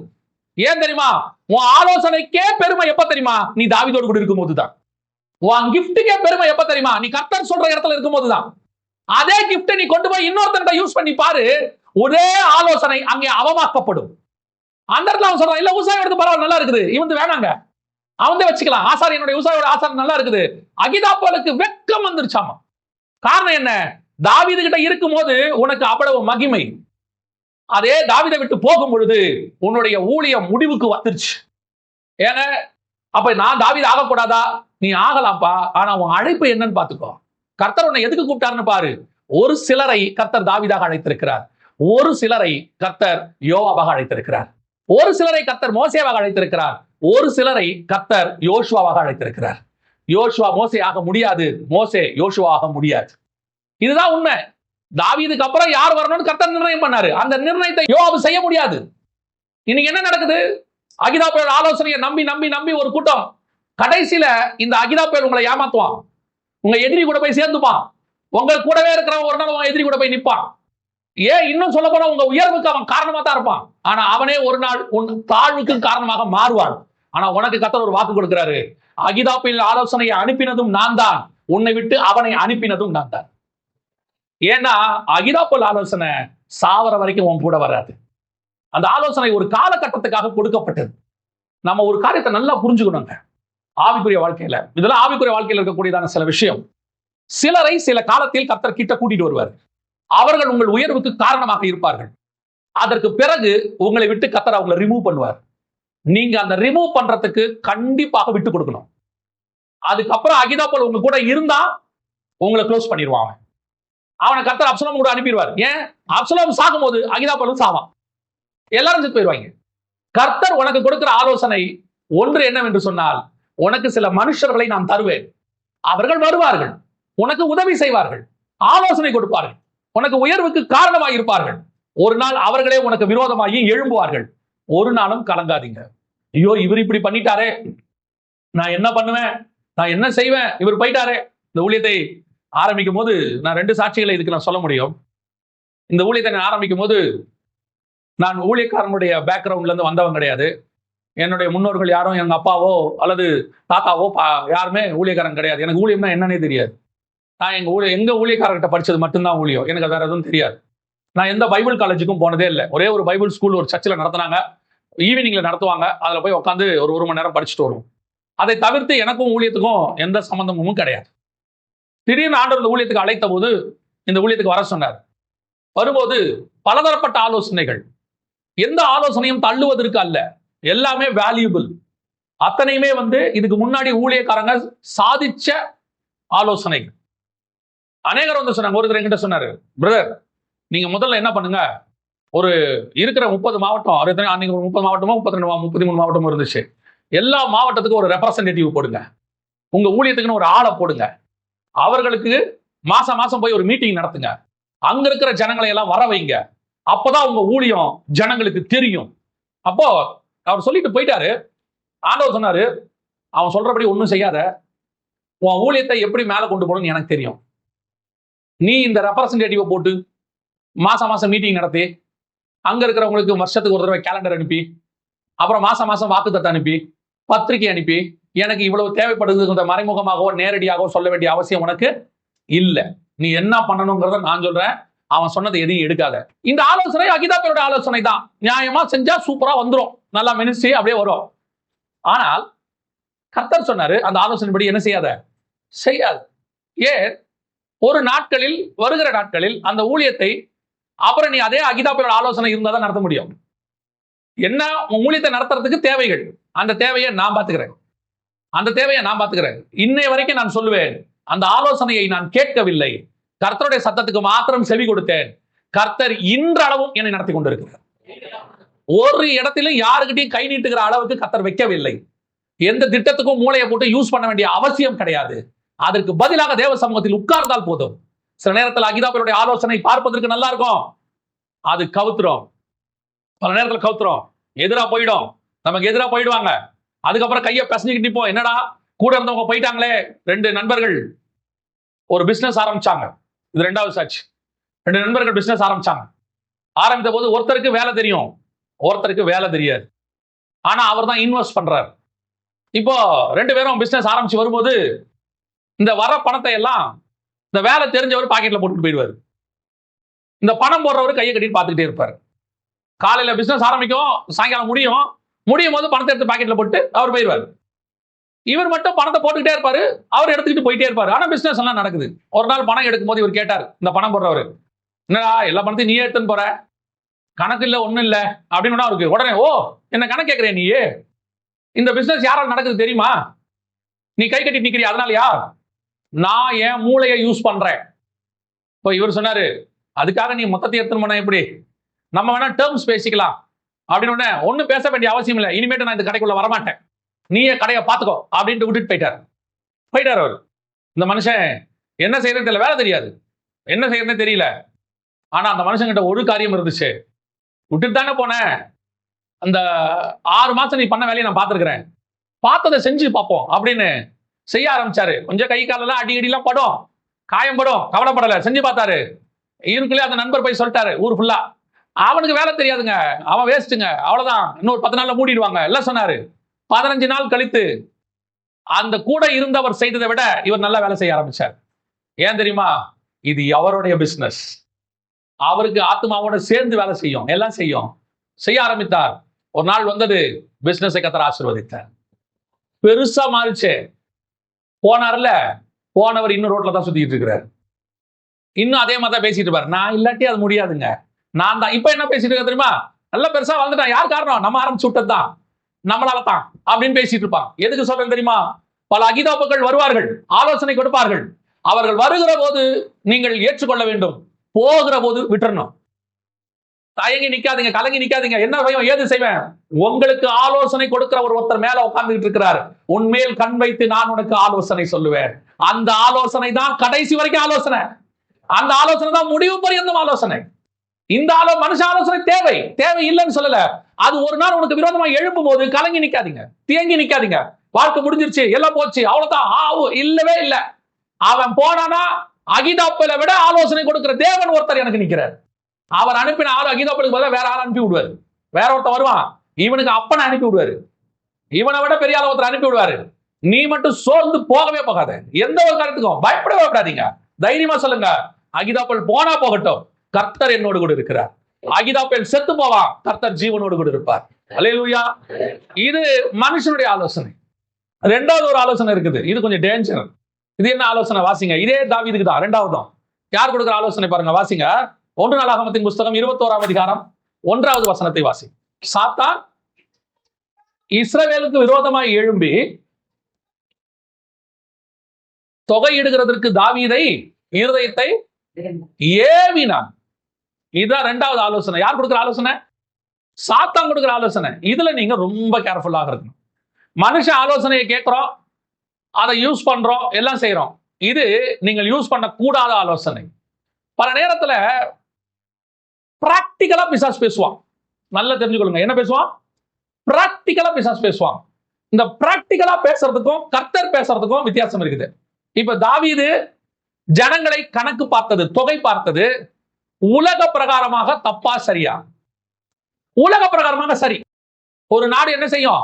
ஏன் தெரியுமா? உன் ஆலோசனைக்கே பெருமை எப்ப தெரியுமா? நீ தாவீதோடு கூட இருக்கும் போதுதான். உன் கிஃப்ட்டுக்கே பெருமை எப்ப தெரியுமா? நீ கர்த்தர் சொல்ற இடத்துல இருக்கும் போதுதான். அதே கிஃப்ட் நீ கொண்டு போய் இன்னொருத்தன் யூஸ் பண்ணி பாரு, ஒரே ஆலோசனை அங்கே அவமாக்கப்படும். அந்த இடத்துல அவன் சொல்றான், இல்ல உசாய் எடுத்து பரவாயில்ல, நல்லா இருக்குது, இவன் வேணாங்க, அவன் வச்சுக்கலாம், ஆசாரியனுடைய உசாயோட ஆசாரம் நல்லா இருக்குது. அகிதாப்பேலுக்கு வெக்கம் வந்துருச்சாமா. காரணம் என்ன? தாவீது கிட்ட இருக்கும் போது உனக்கு அவ்வளவு மகிமை, அதே தாவீதை விட்டு போகும் பொழுது உன்னுடைய ஊழியம் முடிவுக்கு வந்துருச்சு. ஏங்க, அப்ப நான் தாவீது ஆகக்கூடாதா? நீ ஆகலாம்ப்பா, ஆனா உன் அழைப்பு என்னன்னு பாத்துக்கோ. கர்த்தர் உன்னை எதுக்கு கூப்பிட்டாருன்னு பாரு. ஒரு சிலரை கர்த்தர் தாவீதாக அழைத்திருக்கிறார், ஒரு சிலரை கர்த்தர் யோவாபாக அழைத்திருக்கிறார், ஒரு சிலரை கர்த்தர் மோசேவாக அழைத்திருக்கிறார், ஒரு சிலரை கர்த்தர் யோசுவாவாக அழைத்திருக்கிறார். யோசுவா மோசே ஆக முடியாது, மோசே யோசுவா ஆக முடியாது. இதுதான் உண்மை. தாவீதுக்கு அப்புறம் யார் வரணும்னு கர்த்தர் நிர்ணயம் பண்ணாரு. அந்த நிர்ணயத்தை யோவாபு செய்ய முடியாது. இன்னைக்கு என்ன நடக்குது? அகிதாப்பேல் ஆலோசனையை நம்பி நம்பி நம்பி ஒரு கூட்டம், கடைசியில இந்த அகிதாப்பேல் உங்களை ஏமாத்துவான், உங்க எதிரி கூட போய் சேர்ந்துப்பான், உங்க கூடவே இருக்கிறவன் ஒரு நாள் உங்க எதிரி கூட போய் நிற்பான். ஏன் இன்னும் சொல்ல போனா உங்க உயர்வுக்கு அவன் காரணமா தான் இருப்பான், ஆனா அவனே ஒரு நாள் உன் தாழ்வுக்கு காரணமாக மாறுவான். ஆனா உனக்கு கர்த்தர் ஒரு வாக்கு கொடுக்கிறாரு, அகிதாப்பேல் ஆலோசனையை அனுப்பினதும் நான் தான், உன்னை விட்டு அவனை அனுப்பினதும் நான் தான். ஏன்னா அகிதாப்பேல் ஆலோசனை சாவர வரைக்கும் உன் கூட வராது. அந்த ஆலோசனை ஒரு காலகட்டத்துக்காக கொடுக்கப்பட்டது. நம்ம ஒரு காரியத்தை நல்லா புரிஞ்சுக்கணுங்க ஆவிக்குரிய வாழ்க்கையில. இதெல்லாம் ஆவிக்குரிய வாழ்க்கையில் இருக்கக்கூடியதான சில விஷயம். சிலரை சில காலத்தில் கர்த்தர் கிட்ட கூட்டிட்டு வருவார், அவர்கள் உங்கள் உயர்வுக்கு காரணமாக இருப்பார்கள். அதற்கு பிறகு உங்களை விட்டு கர்த்தர் அவங்களை ரிமூவ் பண்ணுவார். நீங்க அந்த ரிமூவ் பண்றதுக்கு கண்டிப்பாக விட்டு கொடுக்கணும். அதுக்கப்புறம் அகிதாப்பேல் உங்க கூட இருந்தா உங்களை க்ளோஸ் பண்ணிடுவான். அவனை கர்த்தர் அப்சலோம் கூட அனுப்பிடுவார். ஏன்? அப்சலோம் சாகும் போது அகிதாப்பேலும் சாவான், எல்லாரும் செத்து போயிடுவாங்க. கர்த்தர் உனக்கு கொடுக்கிற ஆலோசனை ஒன்று என்னவென்று சொன்னால், உனக்கு சில மனுஷர்களை நான் தருவேன், அவர்கள் வருவார்கள், உனக்கு உதவி செய்வார்கள், ஆலோசனை கொடுப்பார்கள், உனக்கு உயர்வுக்கு காரணமாக இருப்பார்கள். ஒரு நாள் அவர்களே உனக்கு விரோதமாகி எழும்புவார்கள். ஒரு நாளும் கலங்காதீங்க, ஐயோ இவர் இப்படி பண்ணிட்டாரே, நான் என்ன பண்ணுவேன், நான் என்ன செய்வேன், இவர் போயிட்டாரே. இந்த ஊழியத்தை ஆரம்பிக்கும் போது நான் 2 சாட்சிகளை இதுக்கு நான் சொல்ல முடியும். இந்த ஊழியத்தை நான் ஆரம்பிக்கும் போது நான் ஊழியக்காரனுடைய பேக்ரவுண்ட்ல இருந்து வந்தவன் கிடையாது. என்னுடைய முன்னோர்கள் யாரும் எங்க அப்பாவோ அல்லது தாத்தாவோ யாருமே ஊழியக்காரன் கிடையாது. எனக்கு ஊழியம்னா என்னன்னே தெரியாது. நான் எங்க ஊழியக்காரர்கிட்ட படிச்சது மட்டும்தான் ஊழியம், எனக்கு வேற எதுவும் தெரியாது. நான் எந்த பைபிள் காலேஜுக்கும் போனதே இல்லை. ஒரே ஒரு பைபிள் ஸ்கூல் ஒரு சர்ச்சில் நடத்தினாங்க, ஈவினிங்ல நடத்துவாங்க, அதுல போய் உட்காந்து ஒரு மணி நேரம் படிச்சுட்டு வருவோம். அதை தவிர்த்து எனக்கும் ஊழியத்துக்கும் எந்த சம்பந்தமும் கிடையாது. திடீர்னு ஆண்டவர் இந்த ஊழியத்துக்கு அழைத்த போது இந்த ஊழியத்துக்கு வர சொன்னார். வரும்போது பலதரப்பட்ட ஆலோசனைகள், எந்த ஆலோசனையும் தள்ளுவதற்கு அல்ல, எல்லாமே வேல்யூபிள். அத்தனையுமே இதுக்கு முன்னாடி ஊழியக்காரங்க சாதிச்ச ஆலோசனைகள். அநேகர் சொன்னாங்க. ஒருத்தர் என்கிட்ட சொன்னாரு, பிரதர் நீங்க முதல்ல என்ன பண்ணுங்க, ஒரு இருக்கிற 30 மாவட்டம், அன்னைக்கு 30 மாவட்டமோ 33 மாவட்டமோ இருந்துச்சு, எல்லா மாவட்டத்துக்கும் ஒரு ரெப்ரசன்டேட்டிவ் போடுங்க, உங்க ஊழியத்துக்குன்னு ஒரு ஆளை போடுங்க, அவர்களுக்கு மாசம் மாசம் போய் ஒரு மீட்டிங் நடத்துங்க, அங்க இருக்கிற ஜனங்களை எல்லாம் வர வைங்க, அப்பதான் உங்க ஊழியம் ஜனங்களுக்கு தெரியும். அப்போ அவர் சொல்லிட்டு போயிட்டாரு. ஆண்டவர் சொன்னாரு, அவன் சொல்றபடி ஒன்றும் செய்யாத, உன் ஊழியத்தை எப்படி மேல கொண்டு போகணும்னு எனக்கு தெரியும், நீ இந்த ரெப்ரசன்டேட்டிவை போட்டு மாசம் மாசம் மீட்டிங் நடத்தி, அங்க இருக்கிறவங்களுக்கு வருஷத்துக்கு ஒரு தடவை கேலண்டர் அனுப்பி, அப்புறம் மாசம் மாசம் வாக்குத்தத்தை அனுப்பி, பத்திரிகை அனுப்பி, எனக்கு இவ்வளவு தேவைப்படுது மறைமுகமாகவோ நேரடியாகவோ சொல்ல வேண்டிய அவசியம் உனக்கு இல்ல. நீ என்ன பண்ணணுங்கிறத நான் சொல்றேன். அவன் சொன்னதை எதையும் எடுக்காத. இந்த ஆலோசனை அகிதாப்பரோட ஆலோசனை தான். நியாயமா செஞ்சா சூப்பரா வந்துரும், நல்லா மினிஸ்ட்ரி அப்படியே வரும். ஆனால் கர்த்தர் சொன்னாரு, அந்த ஆலோசனைப்படி என்ன செய்யாத, செய்யாது. ஏன்? ஒரு நாட்களில், வருகிற நாட்களில் அந்த ஊழியத்தை அப்புறம் நீ அதே அகிதாப்பரோட ஆலோசனை இருந்தா தான் நடத்த முடியும். என்ன ஊழியத்தை நடத்துறதுக்கு தேவைகள், அந்த தேவையை நான் பார்த்துக்கிறேன். அந்த தேவையை நான் பார்த்துக்கிறேன். இன்னை வரைக்கும் நான் சொல்லுவேன், அந்த ஆலோசனையை நான் கேட்கவில்லை, கர்த்தருடைய சத்தத்துக்கு மாத்திரம் செவி கொடுத்தேன். கர்த்தர் இன்றளவும் என்னை நடத்தி கொண்டிருக்கிறார். ஒரு இடத்திலும் யாருக்கிட்டையும் கை நீட்டுகிற அளவுக்கு கர்த்தர் வைக்கவில்லை. எந்த திட்டத்துக்கும் மூளையை போட்டு யூஸ் பண்ண வேண்டிய அவசியம் கிடையாது. அதற்கு பதிலாக தேவ சமூகத்தில் உட்கார்ந்தால் போதும். சில நேரத்தில் அகிதாப்பருடைய ஆலோசனை பார்ப்பதற்கு நல்லா இருக்கும், அது கவுத்துரும். பல நேரத்தில் கவுத்துரும், எதிரா போயிடும், நமக்கு எதிரா போயிடுவாங்க. அதுக்கப்புறம் கையை பசஞ்சிக்கிட்டு நிப்போம். என்னடா கூட இருந்தவங்க போயிட்டாங்களே. 2 நண்பர்கள் ஒரு பிசினஸ் ஆரம்பிச்சாங்க. இது 2வது சாட்சி. 2 நண்பர்கள் பிசினஸ் ஆரம்பிச்சாங்க. ஆரம்பித்த போது ஒருத்தருக்கு வேலை தெரியும், ஒருத்தருக்கு வேலை தெரியாது. ஆனா அவர் தான் இன்வெஸ்ட் பண்றாரு. இப்போ 2 பேரும் பிசினஸ் ஆரம்பிச்சு வரும்போது இந்த வர பணத்தை எல்லாம் இந்த வேலை தெரிஞ்சவர் பாக்கெட்ல போட்டுட்டு போயிடுவாரு. இந்த பணம் போடுறவர் கையை கட்டிட்டு பார்த்துக்கிட்டே இருப்பாரு. காலையில பிசினஸ் ஆரம்பிக்கும், சாயங்காலம் முடியும் போது பணத்தை எடுத்து பாக்கெட்ல போட்டு அவர் போயிடுவார். இவர் மட்டும் பணத்தை போட்டுக்கிட்டே இருப்பாரு, அவர் எடுத்துக்கிட்டு போயிட்டே இருப்பாரு. ஆனா பிசினஸ் எல்லாம் நடக்குது. ஒரு நாள் பணம் எடுக்கும் போது இவர் கேட்டார், இந்த பணம் போடுறவர், என்னடா எல்லா பணத்தையும் நீயே எடுத்துன்னு போற, கணக்கு இல்ல ஒண்ணும் இல்ல அப்படின்னு அவருக்கு உடனே, ஓ என்ன கணக்கு கேட்கிறேன், நீ இந்த பிசினஸ் யாரால் நடக்குது தெரியுமா, நீ கை கட்டி நிக்கிறியா, அதனாலயா, நான் என் மூளையை யூஸ் பண்றேன். இப்போ இவர் சொன்னாரு, அதுக்காக நீ மொத்தத்தை எடுத்துன்னு போன எப்படி, நம்ம வேணா டேர்ம்ஸ் பேசிக்கலாம் அப்படின்னு. ஒன்னும் பேச வேண்டிய அவசியம் இல்லை, இனிமேட்டு நான் இந்த கடைக்குள்ள வரமாட்டேன், நீயே கடையை பார்த்துக்கோ அப்படின்ட்டு விட்டுட்டு போயிட்டார் அவர். இந்த மனுஷன் என்ன செய்யறது தெரியல, வேலை தெரியாது, என்ன செய்யறதுன்னு தெரியல. ஆனா அந்த மனுஷன் கிட்ட ஒரு காரியம் இருந்துச்சு, விட்டுட்டு தானே போனேன், அந்த 6 மாசம் நீ பண்ண வேலையை நான் பார்த்துருக்கிறேன், பார்த்ததை செஞ்சு பார்ப்போம் அப்படின்னு செய்ய ஆரம்பிச்சாரு. கொஞ்சம் கை காலெல்லாம் அடிலாம் படும், காயம் படும், கவலைப்படலை, செஞ்சு பார்த்தாரு. இருக்குள்ளே அந்த நண்பர் போய் சொல்லிட்டாரு ஊர் ஃபுல்லா, அவனுக்கு வேலை தெரியாதுங்க, அவன் வேஸ்ட்டுங்க, அவ்வளவுதான், இன்னொரு 10 நாள்ல மூடிடுவாங்க எல்லாம் சொன்னாரு. 15 நாள் கழித்து அந்த கூட இருந்தவர் செய்ததை விட இவர் நல்லா வேலை செய்ய ஆரம்பிச்சார். ஏன் தெரியுமா, இது அவருடைய பிசினஸ், அவருக்கு ஆத்மாவோட சேர்ந்து வேலை செய்யும், எல்லாம் செய்ய ஆரம்பித்தார். ஒரு நாள் வந்தது, பிசினஸை கர்த்தர் ஆசீர்வதித்தார், பெருசா மாறிச்சு. போனார்ல, போனவர் இன்னும் ரோட்ல தான் சுத்திட்டு இருக்கிறார், இன்னும் அதே மாதிரி தான் பேசிட்டு இருப்பார், நான் இல்லாட்டி அது முடியாதுங்க, நான் தான். இப்ப என்ன பேசிட்டு இருக்க தெரியுமா, நல்லா பெருசா வளர்ந்துட்டான், யார் காரணம், நம்ம ஆரம்பிச்சு விட்டதுதான், நம்மளால தான் அப்படின்னு பேசிட்டு இருப்பான். எதுக்கு சொல்றேன் தெரியுமா, பல அகிதாப்புகள் வருவார்கள், ஆலோசனை கொடுப்பார்கள். அவர்கள் வருகிற போது நீங்கள் ஏற்றுக்கொள்ள வேண்டும், போகிற போது விட்டுறணும். தயங்கி நிக்காதீங்க, கலங்கி நிக்காதீங்க, என்ன பயம், ஏது செய்வேன். உங்களுக்கு ஆலோசனை கொடுக்கிற ஒருத்தர் மேல உட்கார்ந்துட்டு இருக்கிறார், உன்மேல் கண் வைத்து நான் உனக்கு ஆலோசனை சொல்லுவேன். அந்த ஆலோசனை தான் கடைசி வரைக்கும் ஆலோசனை, அந்த ஆலோசனை தான் முடிவு பரியந்தம் ஆலோசனை. இந்த மனுஷ ஆலோசனை தேவை இல்லைன்னு சொல்லல. அது ஒரு நாள் உனக்கு விரோதமா எழுப்பும் போது கலங்கி நிக்காதீங்க, தேங்கி நிக்காதீங்க, வாழ்க்கை முடிஞ்சிருச்சு, எல்லாம் போச்சு, அவ்வளவுதான், இல்லவே இல்ல. அவன் போனானா அகிதாப்பலை விட ஆலோசனை கொடுக்கிற தேவன் ஒருத்தர் எனக்கு நிக்கிறார். அவர் அனுப்பின ஆள் அகிதாப்பலுக்கு பதிலாக வேற ஆள் அனுப்பி விடுவாரு, வேற ஒருத்தர் வருவான், இவனுக்கு அப்பனை அனுப்பி விடுவாரு, இவனை விட பெரிய ஆள் ஒருத்தர் அனுப்பி விடுவாரு. நீ மட்டும் சோர்ந்து போகவே போகாத, எந்த ஒரு காரியத்துக்கும் பயப்படவே விடாதீங்க, தைரியமா சொல்லுங்க, அகிதாப்பல் போனா போகட்டும், கர்த்தர் என்னோடு கூட இருக்கிறார். அகிதாப்பேல் செத்து போவான், கர்த்தர் ஜீவனோடு கூட இருப்பார். அல்லேலூயா. இது மனுஷனுடைய ஆலோசனை. 2வது ஒரு ஆலோசனை இருக்குது, இது கொஞ்சம் டேஞ்சர். இது என்ன ஆலோசனை வாசிங்க, இதே தாவீதுக்கு தான். 2வதும் யார் கொடுக்கிற ஆலோசனை பாருங்க, வாசிங்க. 1 நாளாகமத்தின் புஸ்தகம் 21ஆம் அதிகாரம் 1வது வசனத்தை வாசி. சாத்தான் இஸ்ரவேலுக்கு விரோதமாய் எழும்பி தொகையிடுகிறதற்கு தாவீதை இருதயத்தை ஏவினான். இதுதான் 2வது ஆலோசனை. யார் கொடுக்கிற ஆலோசனை, சாத்தான் கொடுக்கிற ஆலோசனை. இதுல நீங்க ரொம்ப கேர்ஃபுல்லாக இருக்கணும். மனுஷ ஆலோசனையை கேட்கிறோம், அதை யூஸ் பண்றோம், எல்லாம் செய்யறோம். இது நீங்கள் யூஸ் பண்ண கூடாத ஆலோசனை. பல நேரத்துல பிராக்டிக்கலா பிசாசு பேசுவான். நல்லா தெரிஞ்சுக்கொள்ளுங்க, என்ன பேசுவான், பிராக்டிக்கலா பிசாசு பேசுவான். இந்த பிராக்டிக்கலா பேசுறதுக்கும் கர்த்தர் பேசுறதுக்கும் வித்தியாசம் இருக்குது. இப்ப தாவீது ஜனங்களை கணக்கு பார்த்தது, தொகை பார்த்தது உலக பிரகாரமாக தப்பா சரியா? உலக பிரகாரமாக சரி. ஒரு நாடு என்ன செய்யும்?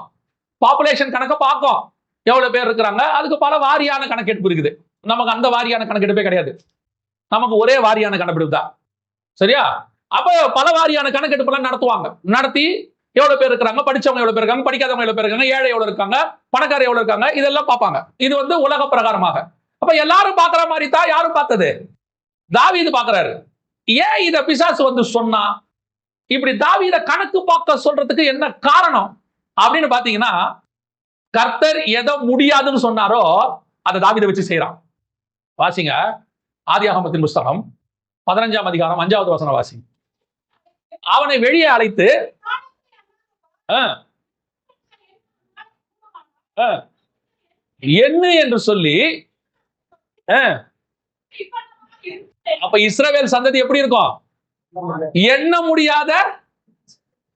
பாப்புலேஷன் கணக்க பார்க்கும், எவ்வளவு பேர் இருக்கிறாங்க, அதுக்கு பல வாரியான கணக்கெடுப்பு இருக்குது. நமக்கு அந்த வாரியான கணக்கெடுப்பே கிடையாது, நமக்கு ஒரே வாரியான கணக்கெடுப்பு தான். சரியா? அப்ப பல வாரியான கணக்கெடுப்பு எல்லாம் நடத்துவாங்க. நடத்தி எவ்வளவு பேர் இருக்கிறாங்க, படிச்சவங்க எவ்வளவு பேர் இருக்காங்க, படிக்காதவங்க எவ்வளவு பேர் இருக்காங்க, ஏழை எவ்வளவு இருக்காங்க, பணக்காரர் எவ்வளவு இருக்காங்க, இதெல்லாம் பார்ப்பாங்க. இது உலக பிரகாரமாக. அப்ப எல்லாரும் பார்க்கிற மாதிரி தான் யாரும் பார்த்தது? தாவீது பார்க்கிறாரு. ஏன் இத பிசாசு சொன்னா? இப்படி தாவீத கணக்கு பார்க்க சொல்றதுக்கு என்ன காரணம் அப்படின்னு பாத்தீங்கன்னா, கர்த்தர் எதை முடியாதுன்னு சொன்னாரோ அதை தாவீதை வச்சு செய்யறான். வாசிங்க ஆதியாகமத்தின் புஸ்தகம் 15ஆம் அதிகாரம் 5வது வசனம் வாசிங்க. அவனை வெளியே அழைத்து என்ன என்று சொல்லி, அப்ப இஸ்ரவேல் சந்ததி எப்படி இருக்கும்? எண்ண முடியாத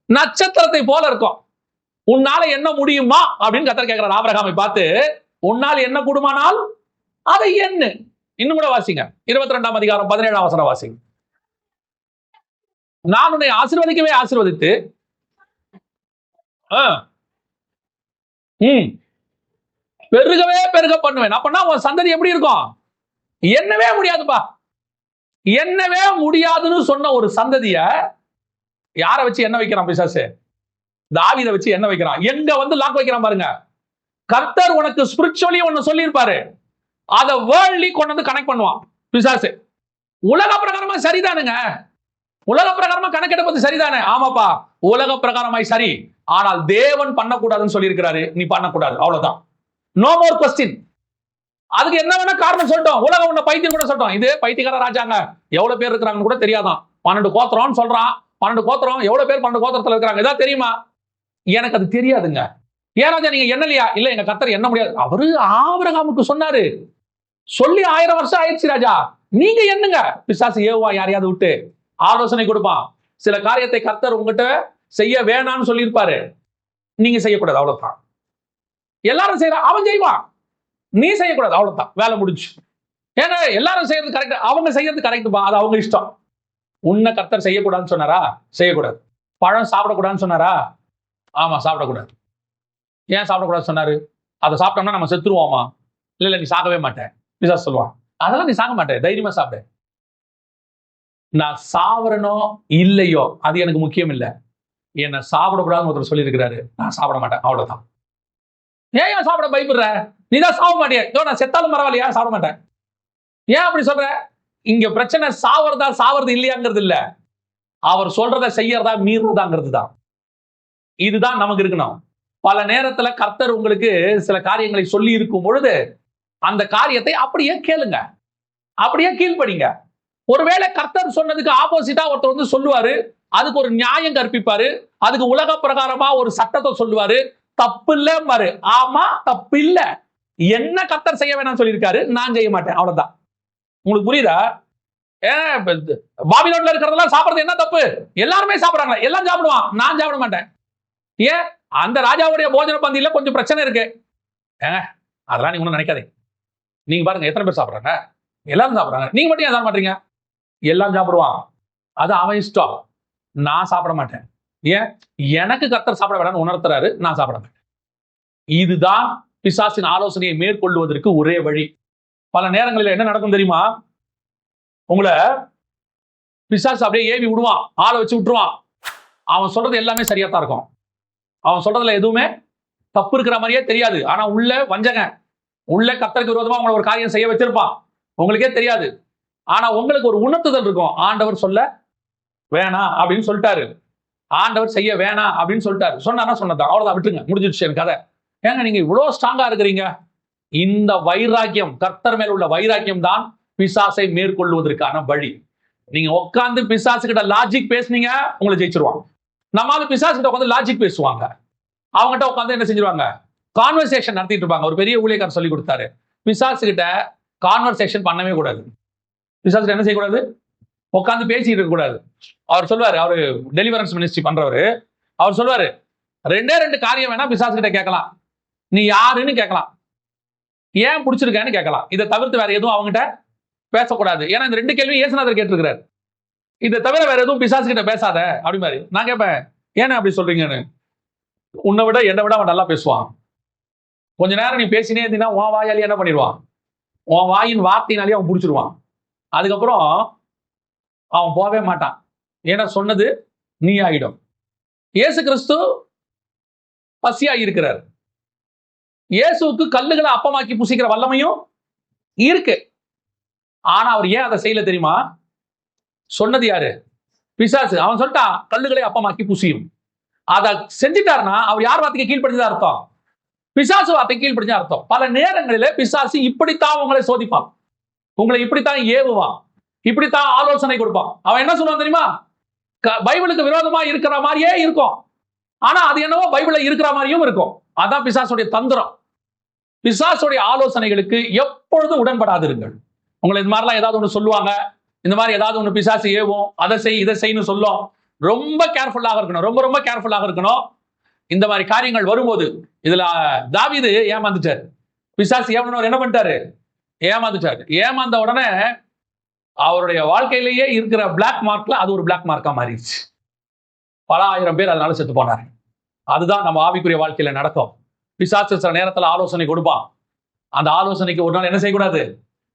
நட்சத்திரத்தை போல இருக்கும். உன்னால என்ன முடியுமா அப்படின்னு கர்த்தர் கேட்கிறார் ஆபிரகாமை பார்த்து. உன்னால் என்ன கூடுமானால் அதை என்ன. இன்னும் கூட வாசிங்க 22ஆம் அதிகாரம் 17ஆம் வசனம் வாசிங்க. நான் உன்னை ஆசீர்வதிக்கவே ஆசீர்வதித்து பெருகவே பெருக பண்ணுவேன். அப்பனா உன் சந்ததி எப்படி இருக்கும்? என்னவே முடியாதுப்பா. என்னவே முடியாதுன்னு சொன்ன ஒரு சந்ததிய யார வச்சு என்ன வைக்கிறான் பிசாசு? தாவீதை வச்சு என்ன வைக்கிறான்? எங்க லாக் வைக்கிறான் பாருங்க. கர்த்தர் உனக்கு ஸ்பிரிச்சுவலி ஒன்னு சொல்லி இருப்பாரு, அத வேர்ல்ட்லி கொண்டு கனெக்ட் பண்ணுவான் பிசாசு. உலக பிரகாரமா சரிதானுங்க, உலக பிரகாரமா கணக்கெடுப்பது சரிதானே? ஆமாப்பா, உலக பிரகாரமாய் சரி, ஆனால் தேவன் பண்ணக்கூடாதுன்னு சொல்லி இருக்கிறாரு, நீ பண்ணக்கூடாது, அவ்வளவுதான். No more question. அதுக்கு என்ன வேணா காரணம் சொல்லிட்டோம். உலகம் உன்ன பைத்தியம் கூட சொல்லிட்டோம். இது பைத்தியக்கார ராஜாங்க, எவ்வளவு பேர் இருக்கிறாங்கன்னு கூட தெரியாதான். 12 கோத்திரம்னு சொல்றான். 12 கோத்திரம் எவ்வளவு பேர் 12 கோத்திரத்துல இருக்கிறாங்க ஏதாவது தெரியுமா? எனக்கு அது தெரியாதுங்க. ஏன் ராஜா நீங்க எண்ணலையா? இல்ல, எங்க கர்த்தர் எண்ண முடியாது. அவரு ஆபிரகாமுக்கு சொன்னாரு, சொல்லி 1000 வருஷம் ஆயிடுச்சு ராஜா, நீங்க என்னங்க. பிசாசு ஏவா யாரையாவது விட்டு ஆலோசனை கொடுப்பான். சில காரியத்தை கர்த்தர் உங்ககிட்ட செய்ய வேணாம்னு சொல்லி இருப்பாரு, நீங்க செய்யக்கூடாது, அவ்வளவுதான். எல்லாரும் செய்யறான், அவன் செய்வான், நீ செய்யக்கூடாது, அவ்வளவுதான், வேலை முடிஞ்சு. ஏன்னா எல்லாரும் செய்யறது கரெக்ட், அவங்க செய்யறது கரெக்ட்பா, அது அவங்க இஷ்டம். உன்னை கர்த்தர் செய்யக்கூடாதுன்னு சொன்னாரா? செய்யக்கூடாது. பழம் சாப்பிடக்கூடாதுன்னு சொன்னாரா? ஆமா, சாப்பிடக்கூடாது. ஏன் சாப்பிடக்கூடாது சொன்னாரு? அதை சாப்பிட்டோம்னா நம்ம செத்துருவோமா? இல்ல நீ சாகவே மாட்டேன் பிசாசு சொல்லுவான். அதெல்லாம் நீ சாக மாட்டேன், தைரியமா சாப்பிடு. நான் சாவரனோ இல்லையோ அது எனக்கு முக்கியம் இல்லை, என்ன சாப்பிடக்கூடாதுன்னு ஒருத்தர் சொல்லி இருக்கிறாரு, நான் சாப்பிட மாட்டேன், அவ்வளவுதான். ஏன் சாப்பிட பயப்படுற? நீ தான் சாப்பிட மாட்டியா? நான் செத்தாலும் பரவாயில்லையா, சாப்பிட மாட்டேன். ஏன் அப்படி சொல்ற? இங்க பிரச்சனை சாவறதா சாவறது இல்லையாங்கிறது இல்ல, அவர் சொல்றதை செய்யறதா மீறதாங்கிறது தான். இதுதான் நமக்கு இருக்கணும். பல நேரத்துல கர்த்தர் உங்களுக்கு சில காரியங்களை சொல்லி இருக்கும் பொழுது அந்த காரியத்தை அப்படியே கேளுங்க, அப்படியே கீழ்ப்படிங்க. ஒருவேளை கர்த்தர் சொன்னதுக்கு ஆப்போசிட்டா ஒருத்தர் சொல்லுவாரு, அதுக்கு ஒரு நியாயம் கற்பிப்பாரு, அதுக்கு உலக பிரகாரமா ஒரு சட்டத்தை சொல்லுவாரு, தப்பு இல்ல பாரு. ஆமா, தப்பு இல்ல, என்ன கர்த்தர் செய்ய வேணாம்னு சொல்லியிருக்காரு, நான் செய்ய மாட்டேன், அவ்வளவுதான். உங்களுக்கு புரியுதா? பாபிலோன்ல இருக்கிறதெல்லாம் சாப்பிடுறது என்ன தப்பு? எல்லாருமே சாப்பிடுறாங்க, எல்லாம் சாப்பிடுவான், நான் சாப்பிட மாட்டேன். ஏன்? அந்த ராஜாவுடைய போஜன பந்தியில கொஞ்சம் பிரச்சனை இருக்கு. அதெல்லாம் நீங்க ஒன்றும் நினைக்காதீங்க. நீங்க பாருங்க எத்தனை பேர் சாப்பிடுறாங்க, எல்லாரும் சாப்பிடுறாங்க, நீங்க மட்டும் ஏன் சாப்பிட மாட்டீங்க? எல்லாம் சாப்பிடுவான், அது அவன் இஷ்டம், நான் சாப்பிட மாட்டேன். ஏன்? எனக்கு கர்த்தர் சாப்பிட வேண்டாம்னு உணர்த்துறாரு, நான் சாப்பிட மாட்டேன். இதுதான் பிசாசின் ஆலோசனையை மேற்கொள்வதற்கு ஒரே வழி. பல நேரங்களில் என்ன நடக்கும் தெரியுமா? உங்களை பிசாசு அப்படியே ஏவி விடுவான், ஆளை வச்சு விட்டுருவான். அவன் சொல்றது எல்லாமே சரியா தான் இருக்கும், அவன் சொல்றதுல எதுவுமே தப்பு இருக்கிற மாதிரியே தெரியாது. ஆனா உள்ள வஞ்சக, உள்ள கர்த்தருக்கு விரோதமா உங்களை ஒரு காரியம் செய்ய வச்சிருப்பான், உங்களுக்கே தெரியாது. ஆனா உங்களுக்கு ஒரு உணர்த்துதல் இருக்கும், ஆண்டவர் சொல்ல வேணாம் அப்படின்னு சொல்லிட்டாரு, ஆண்டவர் செய்ய வேணாம் அப்படின்னு சொல்லிட்டாரு. சொன்னா சொன்னதான், அவ்வளவுதான், விட்டுருங்க, முடிஞ்சிடுச்சு என் கதை. ஏங்க நீங்க இவ்வளவு ஸ்ட்ராங்கா இருக்கிறீங்க? இந்த வைராக்கியம், கர்த்தர் மேல் உள்ள வைராக்கியம் தான் பிசாசை மேற்கொள்வதற்கான வழி. நீங்க உட்கார்ந்து பிசாசு கிட்ட லாஜிக் பேசுனீங்க, உங்களை ஜெயிச்சிருவாங்க. நம்மளால பிசாசு கிட்ட உட்காந்து லாஜிக் பேசுவாங்க, அவங்ககிட்ட உட்காந்து என்ன செஞ்சிருவாங்க, கான்வர்சேஷன் நடத்திட்டு இருப்பாங்க. ஒரு பெரிய ஊழியக்காரர் சொல்லி கொடுத்தாரு, பிசாசு கிட்ட கான்வர்சேஷன் பண்ணவே கூடாது. பிசாசு என்ன செய்யக்கூடாது? உட்காந்து பேசிட்டு இருக்க கூடாது. அவர் சொல்லுவாரு, அவரு டெலிவரன்ஸ் மினிஸ்ட்ரி பண்றவரு, அவர் சொல்லுவாரு, 2 காரியம் வேணா பிசாசு கிட்ட கேட்கலாம். நீ யாருன்னு கேட்கலாம், ஏன் பிடிச்சிருக்கேன்னு கேட்கலாம். இதை தவிர்த்து வேற எதுவும் அவங்ககிட்ட பேசக்கூடாது. ஏன்னா இந்த 2 கேள்வி இயேசுநாதர் கேட்டிருக்கிறார். இதை தவிர வேற எதுவும் பிசாசு கிட்ட பேசாத அப்படி மாதிரி. நான் கேட்பேன், ஏன்னா அப்படி சொல்றீங்கன்னு. உன்னை விட என்னை விட அவன் நல்லா பேசுவான். கொஞ்ச நேரம் நீ பேசினே இருந்தீங்கன்னா உன் வாயாலே என்ன பண்ணிடுவான், உன் வாயின் வார்த்தையினாலே அவன் பிடிச்சிருவான். அதுக்கப்புறம் அவன் போகவே மாட்டான். ஏன்னா சொன்னது நீ ஆகிடும். இயேசு கிறிஸ்து பசியா இருக்கிறார். இயேசுவுக்கு கல்லுகளை அப்பமாக்கி புசிக்கிற வல்லமையும் இருக்கு. ஆனா அவர் ஏன் அதை செய்யல தெரியுமா? சொன்னது யாரு? பிசாசு. அவன் சொல்லிட்டான் கல்லுகளை அப்பமாக்கி புசியும். அதை செஞ்சுட்டாருன்னா அவர் யார் வார்த்தைக்கு கீழ்படிஞ்சதா அர்த்தம்? பிசாசு வார்த்தை கீழ்படிஞ்ச அர்த்தம். பல நேரங்களில பிசாசு இப்படித்தான் உங்களை சோதிப்பான், உங்களை இப்படித்தான் ஏவுவான், இப்படித்தான் ஆலோசனை கொடுப்பான். அவன் என்ன சொல்லுவான் தெரியுமா? பைபிளுக்கு விரோதமா இருக்கிற மாதிரியே இருக்கும், ஆனா அது என்னவோ பைபிள்ல இருக்கிற மாதிரியும் இருக்கும். அதான் பிசாசுடைய தந்திரம். பிசாசுடைய ஆலோசனைகளுக்கு எப்பொழுதும் உடன்படாது இருங்கள். உங்களை இந்த மாதிரிலாம் ஏதாவது ஒன்று சொல்லுவாங்க, இந்த மாதிரி ஏதாவது ஒன்று பிசாசு ஏவும், அதை செய் இதை செய்யணும் சொல்லும். ரொம்ப கேர்ஃபுல்லாக இருக்கணும், ரொம்ப ரொம்ப கேர்ஃபுல்லாக இருக்கணும். இந்த மாதிரி காரியங்கள் வரும்போது, இதுல தாவீது ஏமாந்துட்டார். பிசாசு ஏமாந்தவர் என்ன பண்ணிட்டாரு? ஏமாந்துட்டார். ஏமாந்த உடனே அவருடைய வாழ்க்கையிலேயே இருக்கிற பிளாக் மார்க்ல அது ஒரு பிளாக் மார்க்கா மாறிடுச்சு. பல ஆயிரம் பேர் அதனால செத்து போனார். அதுதான் நம்ம ஆவிக்குரிய வாழ்க்கையில நடக்கும். பிசாசு சில நேரத்தில் ஆலோசனை கொடுப்பான். அந்த ஆலோசனைக்கு ஒரு நாள் என்ன செய்யக்கூடாது?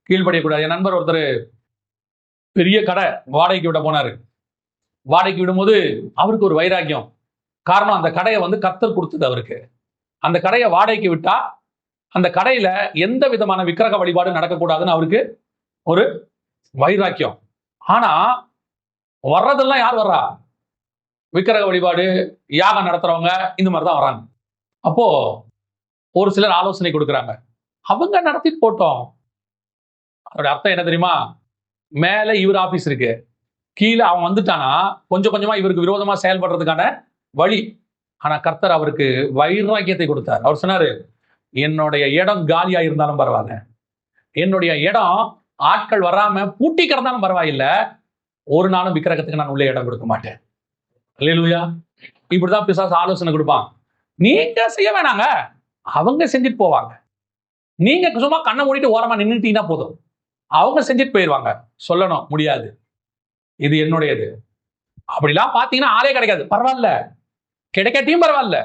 கீழ்படியக்கூடாது. என் நண்பர் ஒருத்தர் பெரிய கடை வாடகைக்கு விட போனாரு. வாடகைக்கு விடும்போது அவருக்கு ஒரு வைராக்கியம். காரணம், அந்த கடையை கர்த்தர் கொடுத்தது அவருக்கு. அந்த கடையை வாடகைக்கு விட்டா அந்த கடையில எந்த விதமான விக்கிரக வழிபாடு நடக்கக்கூடாதுன்னு அவருக்கு ஒரு வைராக்கியம். ஆனா வர்றதெல்லாம் யார் வர்றா? விக்கிரக வழிபாடு, யாகம் நடத்துறவங்க, இந்த மாதிரிதான் வர்றாங்க. அப்போ ஒரு சிலர் ஆலோசனை கொடுக்குறாங்க. அவங்க நடத்திட்டு போட்டோம். அதோட அர்த்தம் என்ன தெரியுமா? மேல இவர் ஆபீஸ் இருக்கு, கீழே அவன் வந்துட்டானா கொஞ்சம் கொஞ்சமா இவருக்கு விரோதமா செயல்படுறதுக்கான வழி. ஆனா கர்த்தர் அவருக்கு வைராக்கியத்தை கொடுத்தார். அவர் சொன்னாரு, என்னுடைய இடம் காலியா இருந்தாலும் பரவாயில்ல, என்னுடைய இடம் ஆட்கள் வராம பூட்டி கிடந்தாலும் பரவாயில்ல, ஒரு நாளும் விக்கிரகத்துக்கு நான் உள்ள இடம் கொடுக்க மாட்டேன். அல்லேலூயா. இப்படிதான் பிசாசு ஆலோசனை கொடுப்பான். நீங்க செய்ய வேணாங்க, அவங்க செஞ்சுட்டு போவாங்க. நீங்க சும்மா கண்ணை மூடிட்டு ஓரமா நின்றுட்டீங்கன்னா போதும், அவங்க செஞ்சுட்டு போயிடுவாங்க. சொல்லணும் முடியாது, இது என்னுடையது. அப்படிலாம் பாத்தீங்கன்னா ஆளே கிடைக்காது. பரவாயில்ல, கிடைக்கட்டியும் பரவாயில்ல,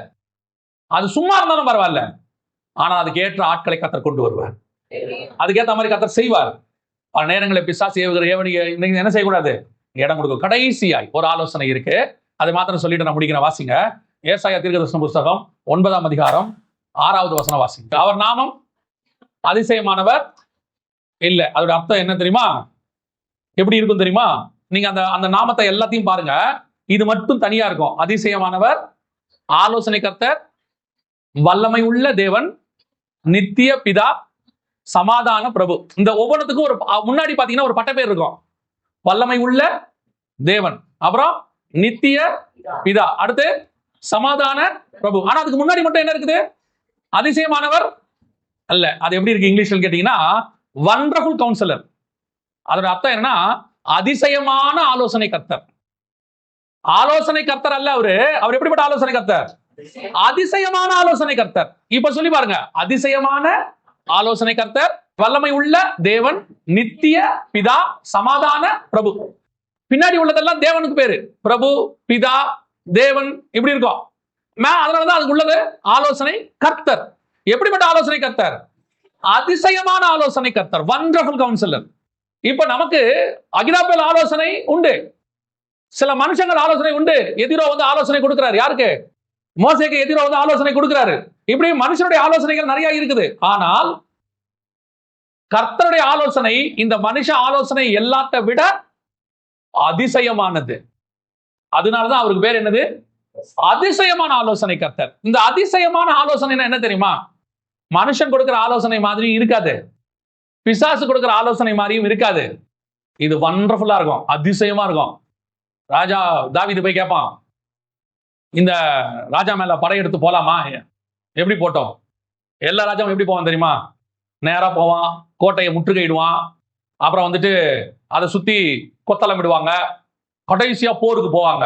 அது சும்மா இருந்தாலும் பரவாயில்ல. ஆனா அதுக்கு ஏற்ற ஆட்களை கர்த்தர் கொண்டு வருவார். அதுக்கேற்ற மாதிரி கர்த்தர் செய்வார். பல நேரங்களில் பிசாசு ஏவுகிற ஏவனிக்கு என்ன செய்யக்கூடாது? இடம் கொடுக்கும். கடைசியாய் ஒரு ஆலோசனை இருக்கு, அதை மாத்திரம் சொல்லிட்டு நான் முடிக்கிறேன். வாசிங்க ஏசாயா தீர்க்கதரிசன புஸ்தகம் 9ஆம் அதிகாரம் 6வது வசனம் வாசிங்க. அவர் நாமம் அதிசயமானவர் இல்ல. அதோட அர்த்தம் என்ன தெரியுமா? எப்படி இருக்கும் தெரியுமா? நீங்க அந்த நாமத்தை எல்லாத்தையும் பாருங்க, இது மட்டும் தனியா இருக்கும். அதிசயமானவர், ஆலோசனை கர்த்தர், வல்லமை உள்ள தேவன், நித்திய பிதா, சமாதான பிரபு. இந்த ஒவ்வொன்றுத்துக்கும் ஒரு முன்னாடி பாத்தீங்கன்னா ஒரு பட்டப்பேர் இருக்கும். வல்லமை உள்ள தேவன், அப்புறம் நித்திய பிதா, அடுத்து சமாதான பிரபு. ஆனா அதுக்கு முன்னாடி மட்டும் என்ன இருக்குது? அதிசயமானவர் அல்ல. அது எப்படி இருக்கு இங்கிலீஷ்ல கேட்டீங்கன்னா வண்டர்ஃபுல் கவுன்சிலர். அதோட அர்த்தம் என்னன்னா அதிசயமான ஆலோசனை கர்த்தர். ஆலோசனை கர்த்தர் அல்ல அவரு. அவர் எப்படிப்பட்ட ஆலோசனை கர்த்தர்? அதிசயமான ஆலோசனை கர்த்தர். இப்ப சொல்லி பாருங்க, அதிசயமான ஆலோசனை கர்த்தர், வல்லமை உள்ள தேவன், நித்திய பிதா, சமாதான பிரபு. பின்னாடி உள்ளதெல்லாம் தேவனுக்கு பேரு. பிரபு, பிதா, தேவன் இப்படி இருக்கும். அதனாலதான் அதுக்கு உள்ளது ஆலோசனை கர்த்தர். எப்படிப்பட்ட ஆலோசனை கர்த்தர்? அதிசயமான ஆலோசனை கர்த்தர், வண்டர்ஃபுல் கவுன்சிலர். இப்ப நமக்கு அகிலாபேல் ஆலோசனை உண்டு, சில மனுஷங்கள் ஆலோசனை உண்டு. எதிரோ ஆலோசனை கொடுக்கிறார். யாருக்கு? மோசேக்கு எதிரோ ஆலோசனை கொடுக்கிறாரு. இப்படி மனுஷனுடைய ஆலோசனைகள் நிறைய இருக்குது. ஆனால் கர்த்தருடைய ஆலோசனை இந்த மனுஷ ஆலோசனை எல்லாத்த விட அதிசயமானது. அதனாலதான் அவருக்கு பேர் என்னது? அதிசயமான ஆலோசனை கர்த்தர். இந்த அதிசயமான ஆலோசனை என்ன தெரியுமா? மனுஷன் கொடுக்கிற ஆலோசனை மாதிரி இருக்காது, பிசாசு கொடுக்கிற ஆலோசனை மாதிரியும் இருக்காது. இது வண்டர்ஃபுல்லா இருக்கும், அதிசயமா இருக்கும். ராஜா தாவீது போய் கேட்பான், இந்த ராஜா மேல படையெடுத்து போலாமா? எப்படி போட்டோம்? எல்லா ராஜாவும் எப்படி போவான் தெரியுமா? நேரா போவான், கோட்டையை முற்றுகையிடுவான், அப்புறம் அதை சுத்தி கொத்தளம் விடுவாங்க, கடைசியா போருக்கு போவாங்க.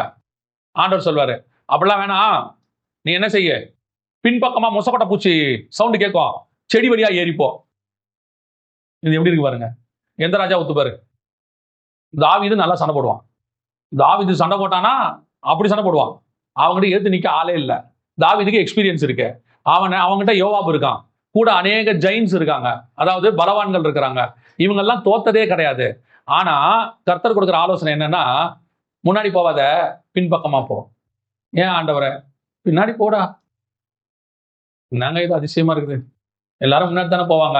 ஆண்டவர் சொல்வாரு, அப்படிலாம் வேணாம், நீ என்ன செய்ய, பின்பக்கமா மொசக்கொட்டை பூச்சி சவுண்டு கேட்கும், செடி வழியா ஏறிப்போ. இது எப்படி இருக்கு பாருங்க. எந்த ராஜா ஒத்துப்பாரு? தாவீது நல்லா சண்டை போடுவான். தாவீது சண்டை போட்டானா அப்படி சண்டை போடுவான். அவங்ககிட்ட ஏத்து நிக்க ஆளே இல்லை. தாவீதுக்கு எக்ஸ்பீரியன்ஸ் இருக்கு. அவங்ககிட்ட யோவாப் இருக்கான், கூட அநேக ஜெயின்ஸ் இருக்காங்க, அதாவது பலவான்கள் இருக்கிறாங்க. இவங்கெல்லாம் தோத்ததே கிடையாது. ஆனா கர்த்தர் கொடுக்குற ஆலோசனை என்னன்னா, முன்னாடி போவாத, பின்பக்கமா போ. ஏன் ஆண்டவரை? பின்னாடி போடா. என்னங்க இது அதிசயமா இருக்குது? எல்லாரும் முன்னாடி தானே போவாங்க.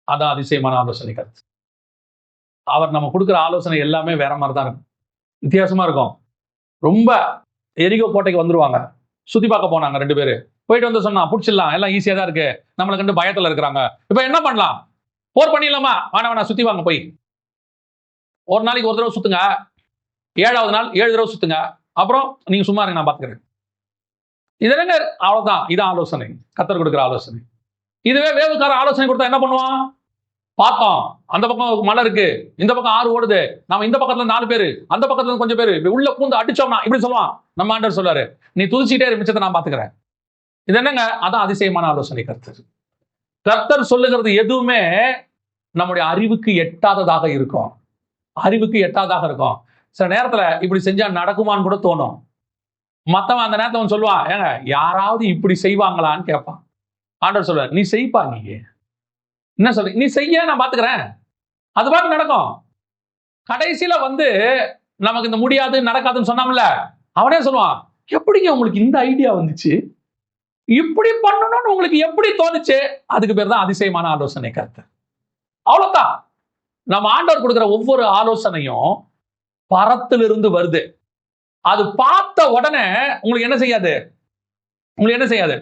அதான் அதிசயமான ஆலோசனை கருத்து. அவர் நம்ம கொடுக்குற ஆலோசனை எல்லாமே வேற மாதிரி தான் இருக்கும், வித்தியாசமா இருக்கும். ரொம்ப எரிகோ கோட்டைக்கு வந்துருவாங்க, சுத்தி பார்க்க போனாங்க 2 பேரு. போயிட்டு வந்து சொன்னா பிடிச்சிடலாம், எல்லாம் ஈஸியா தான் இருக்கு, நம்மளை கண்டு பயத்துல இருக்கிறாங்க, இப்ப என்ன பண்ணலாம், போர் பண்ணிடலாமா? வேணா சுத்தி வாங்க, போய் ஒரு நாளைக்கு ஒரு தடவை சுத்துங்க, 7வது நாள் 7 தடவை சுத்துங்க, அப்புறம் நீங்க சும்மா இருங்க, நான் பாத்துக்கிறேன். இதுல அவ்வளவுதான். இதான் ஆலோசனை, கர்த்தர் கொடுக்குற ஆலோசனை. இதுவே வேவுக்கார ஆலோசனை கொடுத்தா என்ன பண்ணுவான்? பார்த்தோம், அந்த பக்கம் மலை இருக்கு, இந்த பக்கம் ஆறு ஓடுது, நம்ம இந்த பக்கத்துல 4 பேரு, அந்த பக்கத்துல கொஞ்சம் பேரு, இப்படி உள்ள பூந்து அடிச்சோம்னா இப்படி சொல்லுவான். நம்ம ஆண்டவர் சொல்றாரு, நீ துதிச்சிட்டே மிச்சத்தை நான் பாத்துக்கிறேன். இது என்னங்க? அதான் அதிசயமான ஆலோசனை கர்த்தர். கர்த்தர் சொல்லுகிறது எதுவுமே நம்முடைய அறிவுக்கு எட்டாததாக இருக்கும். அறிவுக்கு எட்டாததாக இருக்கும். சில நேரத்துல இப்படி செஞ்சா நடக்குமான்னு கூட தோணும். மத்தவன் அந்த நேரத்துல சொல்லுவான், ஏங்க யாராவது இப்படி செய்வாங்களான்னு கேட்பான். ஆண்டவர் சொல்றாரு, நீ செய்ப்பா. நீங்க என்ன சொல்ற? நீ செய்ய, நான் பாத்துக்கிறேன், அது பாட்டு நடக்கும். கடைசியில நமக்கு இந்த முடியாது நடக்காதுன்னு சொன்னாமல, அவனே சொல்லுவான், எப்படிங்க உங்களுக்கு இந்த ஐடியா வந்துச்சு, இப்படி பண்ணணும்னு உங்களுக்கு எப்படி தோணுச்சு? அதுக்கு பேர் தான் அதிசயமான ஆலோசனை கர்த்தர். அவ்வளவுதான். நம்ம ஆண்டவர் கொடுக்கிற ஒவ்வொரு ஆலோசனையும் பரத்திலிருந்து வருது. அது பார்த்த உடனே உங்களுக்கு என்ன செய்யாது,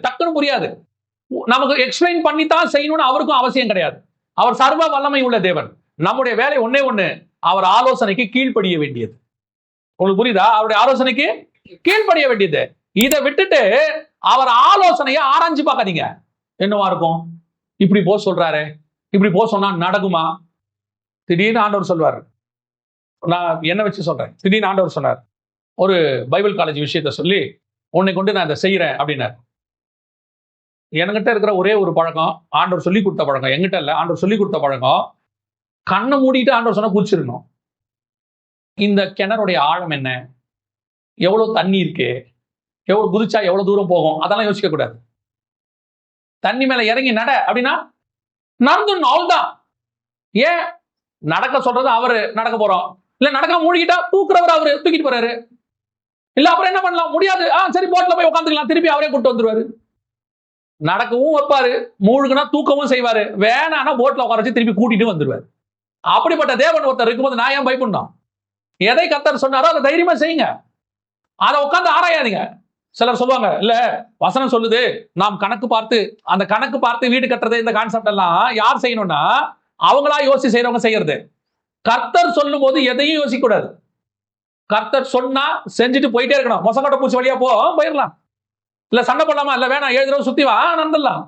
டக்குன்னு புரியாது. நமக்கு எக்ஸ்பிளைன் பண்ணித்தான் செய்யணும்னு அவருக்கும் அவசியம் கிடையாது. அவர் சர்வ வல்லமை உள்ள தேவன். நம்முடைய வேலை ஒன்னே ஒண்ணு, அவர் ஆலோசனைக்கு கீழ்ப்படிய வேண்டியது. உங்களுக்கு புரியுதா? அவருடைய ஆலோசனைக்கு கீழ்ப்படிய வேண்டியது. இதை விட்டுட்டு அவர் ஆலோசனையை ஆராய்ச்சி பார்க்காதீங்க. என்னவா இருக்கும், இப்படி போ சொல்றாரு, இப்படி போ சொன்னா நடக்குமா? திடீர்னு ஆண்டவர் சொல்வார், நான் என்ன வச்சு சொல்றேன், திடீர்னு ஆண்டவர் சொன்னார், ஒரு பைபிள் காலேஜ் விஷயத்த சொல்லி உன்னை கொண்டு நான் இதை செய்யறேன் அப்படின்னாரு. என்கிட்ட இருக்கிற ஒரே ஒரு பழக்கம், ஆண்டவர் சொல்லி கொடுத்த பழக்கம், என்கிட்ட இல்ல, ஆண்டவர் சொல்லி கொடுத்த பழக்கம், கண்ணை மூடிட்டு ஆண்டவர் சொன்னா குதிச்சிடணும். இந்த கிணறுடைய ஆழம் என்ன, எவ்வளவு தண்ணி இருக்கு, எவ்வளவு குதிச்சா எவ்வளவு தூரம் போகும், அதெல்லாம் யோசிக்க கூடாது. தண்ணி மேல இறங்கி நட அப்படின்னா நடந்துடணும், அவ்வளவுதான். ஏன் நடக்க சொல்றது? அவரு நடக்க போறோம், இல்ல நடக்க மூழ்கிட்டா தூக்குறவர் அவரு தூக்கிட்டு போறாரு, இல்ல அப்புறம் என்ன பண்ணலாம், முடியாது, சரி போட்ல போய் உட்காந்துக்கலாம், திருப்பி அவரே கூட்டு வந்துருவாரு. நடக்கவும் வைப்பாரு, மூழ்குனா தூக்கவும் செய்வாரு, வேணானா போட்ல உட்கார வச்சு திருப்பி கூட்டிட்டு வந்துருவாரு. அப்படிப்பட்ட தேவன் ஒருத்தர் இருக்கும்போது நான் ஏன் பயப்படணும்? எதை கர்த்தர் சொன்னாரோ அதை தைரியமா செய்யுங்க, அதை உட்கார்ந்து ஆராயாதீங்க. சிலர் சொல்லுவாங்க, இல்ல வசனம் சொல்லுது நாம் கணக்கு பார்த்து, அந்த கணக்கு பார்த்து வீடு கட்டுறது, இந்த கான்செப்ட் எல்லாம் யார் செய்யணும்னா அவங்களா யோசிச்சு செய்யறவங்க செய்யறது. கர்த்தர் சொல்லும் போது எதையும் யோசிக்க கூடாது. கர்த்தர் சொன்னா செஞ்சுட்டு போயிட்டே இருக்கணும். மொசக்கட்ட பூச்சி வழியா போயிடலாம், இல்ல சண்டை போடலாமா, இல்ல வேணாம் 7 தடவை சுத்தி வா, நடந்துடலாம்.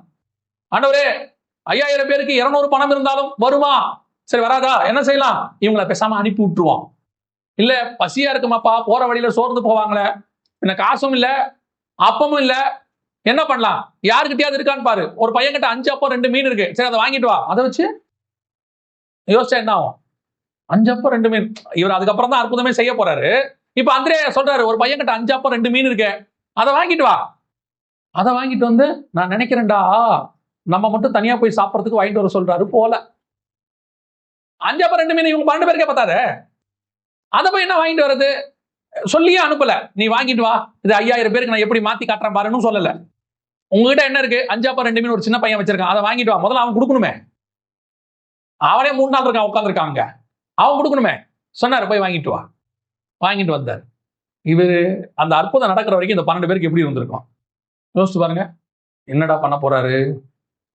ஆண்டவரே 5000 பேருக்கு 200 பணம் இருந்தாலும் வருமா? சரி வராதா, என்ன செய்யலாம்? இவங்களை பேசாம அனுப்பி விட்டுருவோம். இல்ல பசியா இருக்குமாப்பா, போற வழியில சோர்ந்து போவாங்களே, என்ன காசும் இல்ல அப்பமும் இல்ல, என்ன பண்ணலாம், யாருக்கிட்டயாவது இருக்கான்னு பாரு. ஒரு பையன்கிட்ட 5 அப்பம் 2 மீன் இருக்கு, சரி அதை வாங்கிட்டு வா. அதை வச்சு யோசிச்சா என்ன ஆகும்? 5 அப்பம் 2 மீன். இவர் அதுக்கப்புறம் தான் அற்புதமே செய்ய போறாரு. இப்ப அந்திரேயா சொல்றாரு, ஒரு பையன்கிட்ட 5 அப்பம் 2 மீன் இருக்கு, அதை வாங்கிட்டு வா. அதை வாங்கிட்டு வந்து, நான் நினைக்கிறேன்டா நம்ம மட்டும் தனியா போய் சாப்பிடறதுக்கு வாங்கிட்டு வர சொல்றாரு போல. 5 அப்பம் 2 மீன் இவங்க 12 பேருக்கே பார்த்தாரு. அதை போய் என்ன வாங்கிட்டு வர்றது? சொல்லியே அனுப்பல, நீ வாங்கிட்டு வா, இது 5000 பேருக்கு நான் எப்படி மாத்தி காட்டுறேன் பாருன்னு சொல்லல. உங்ககிட்ட என்ன இருக்கு? 5 அப்பம் 2 மீன் ஒரு சின்ன பையன் வச்சிருக்கான், அதை வாங்கிட்டு வா. முதல்ல அவன் கொடுக்கணுமே, அவனே 3 நாள் இருக்கான் உட்காந்துருக்காங்க, அவன் கொடுக்கணுமே. சொன்னாரு போய் வாங்கிட்டு வா. வாங்கிட்டு வந்தார். இவரு அந்த அற்புதம் நடக்கிற வரைக்கும் இந்த 12 பேருக்கு எப்படி இருந்திருக்கும் யோசிச்சு பாருங்க. என்னடா பண்ண போறாரு?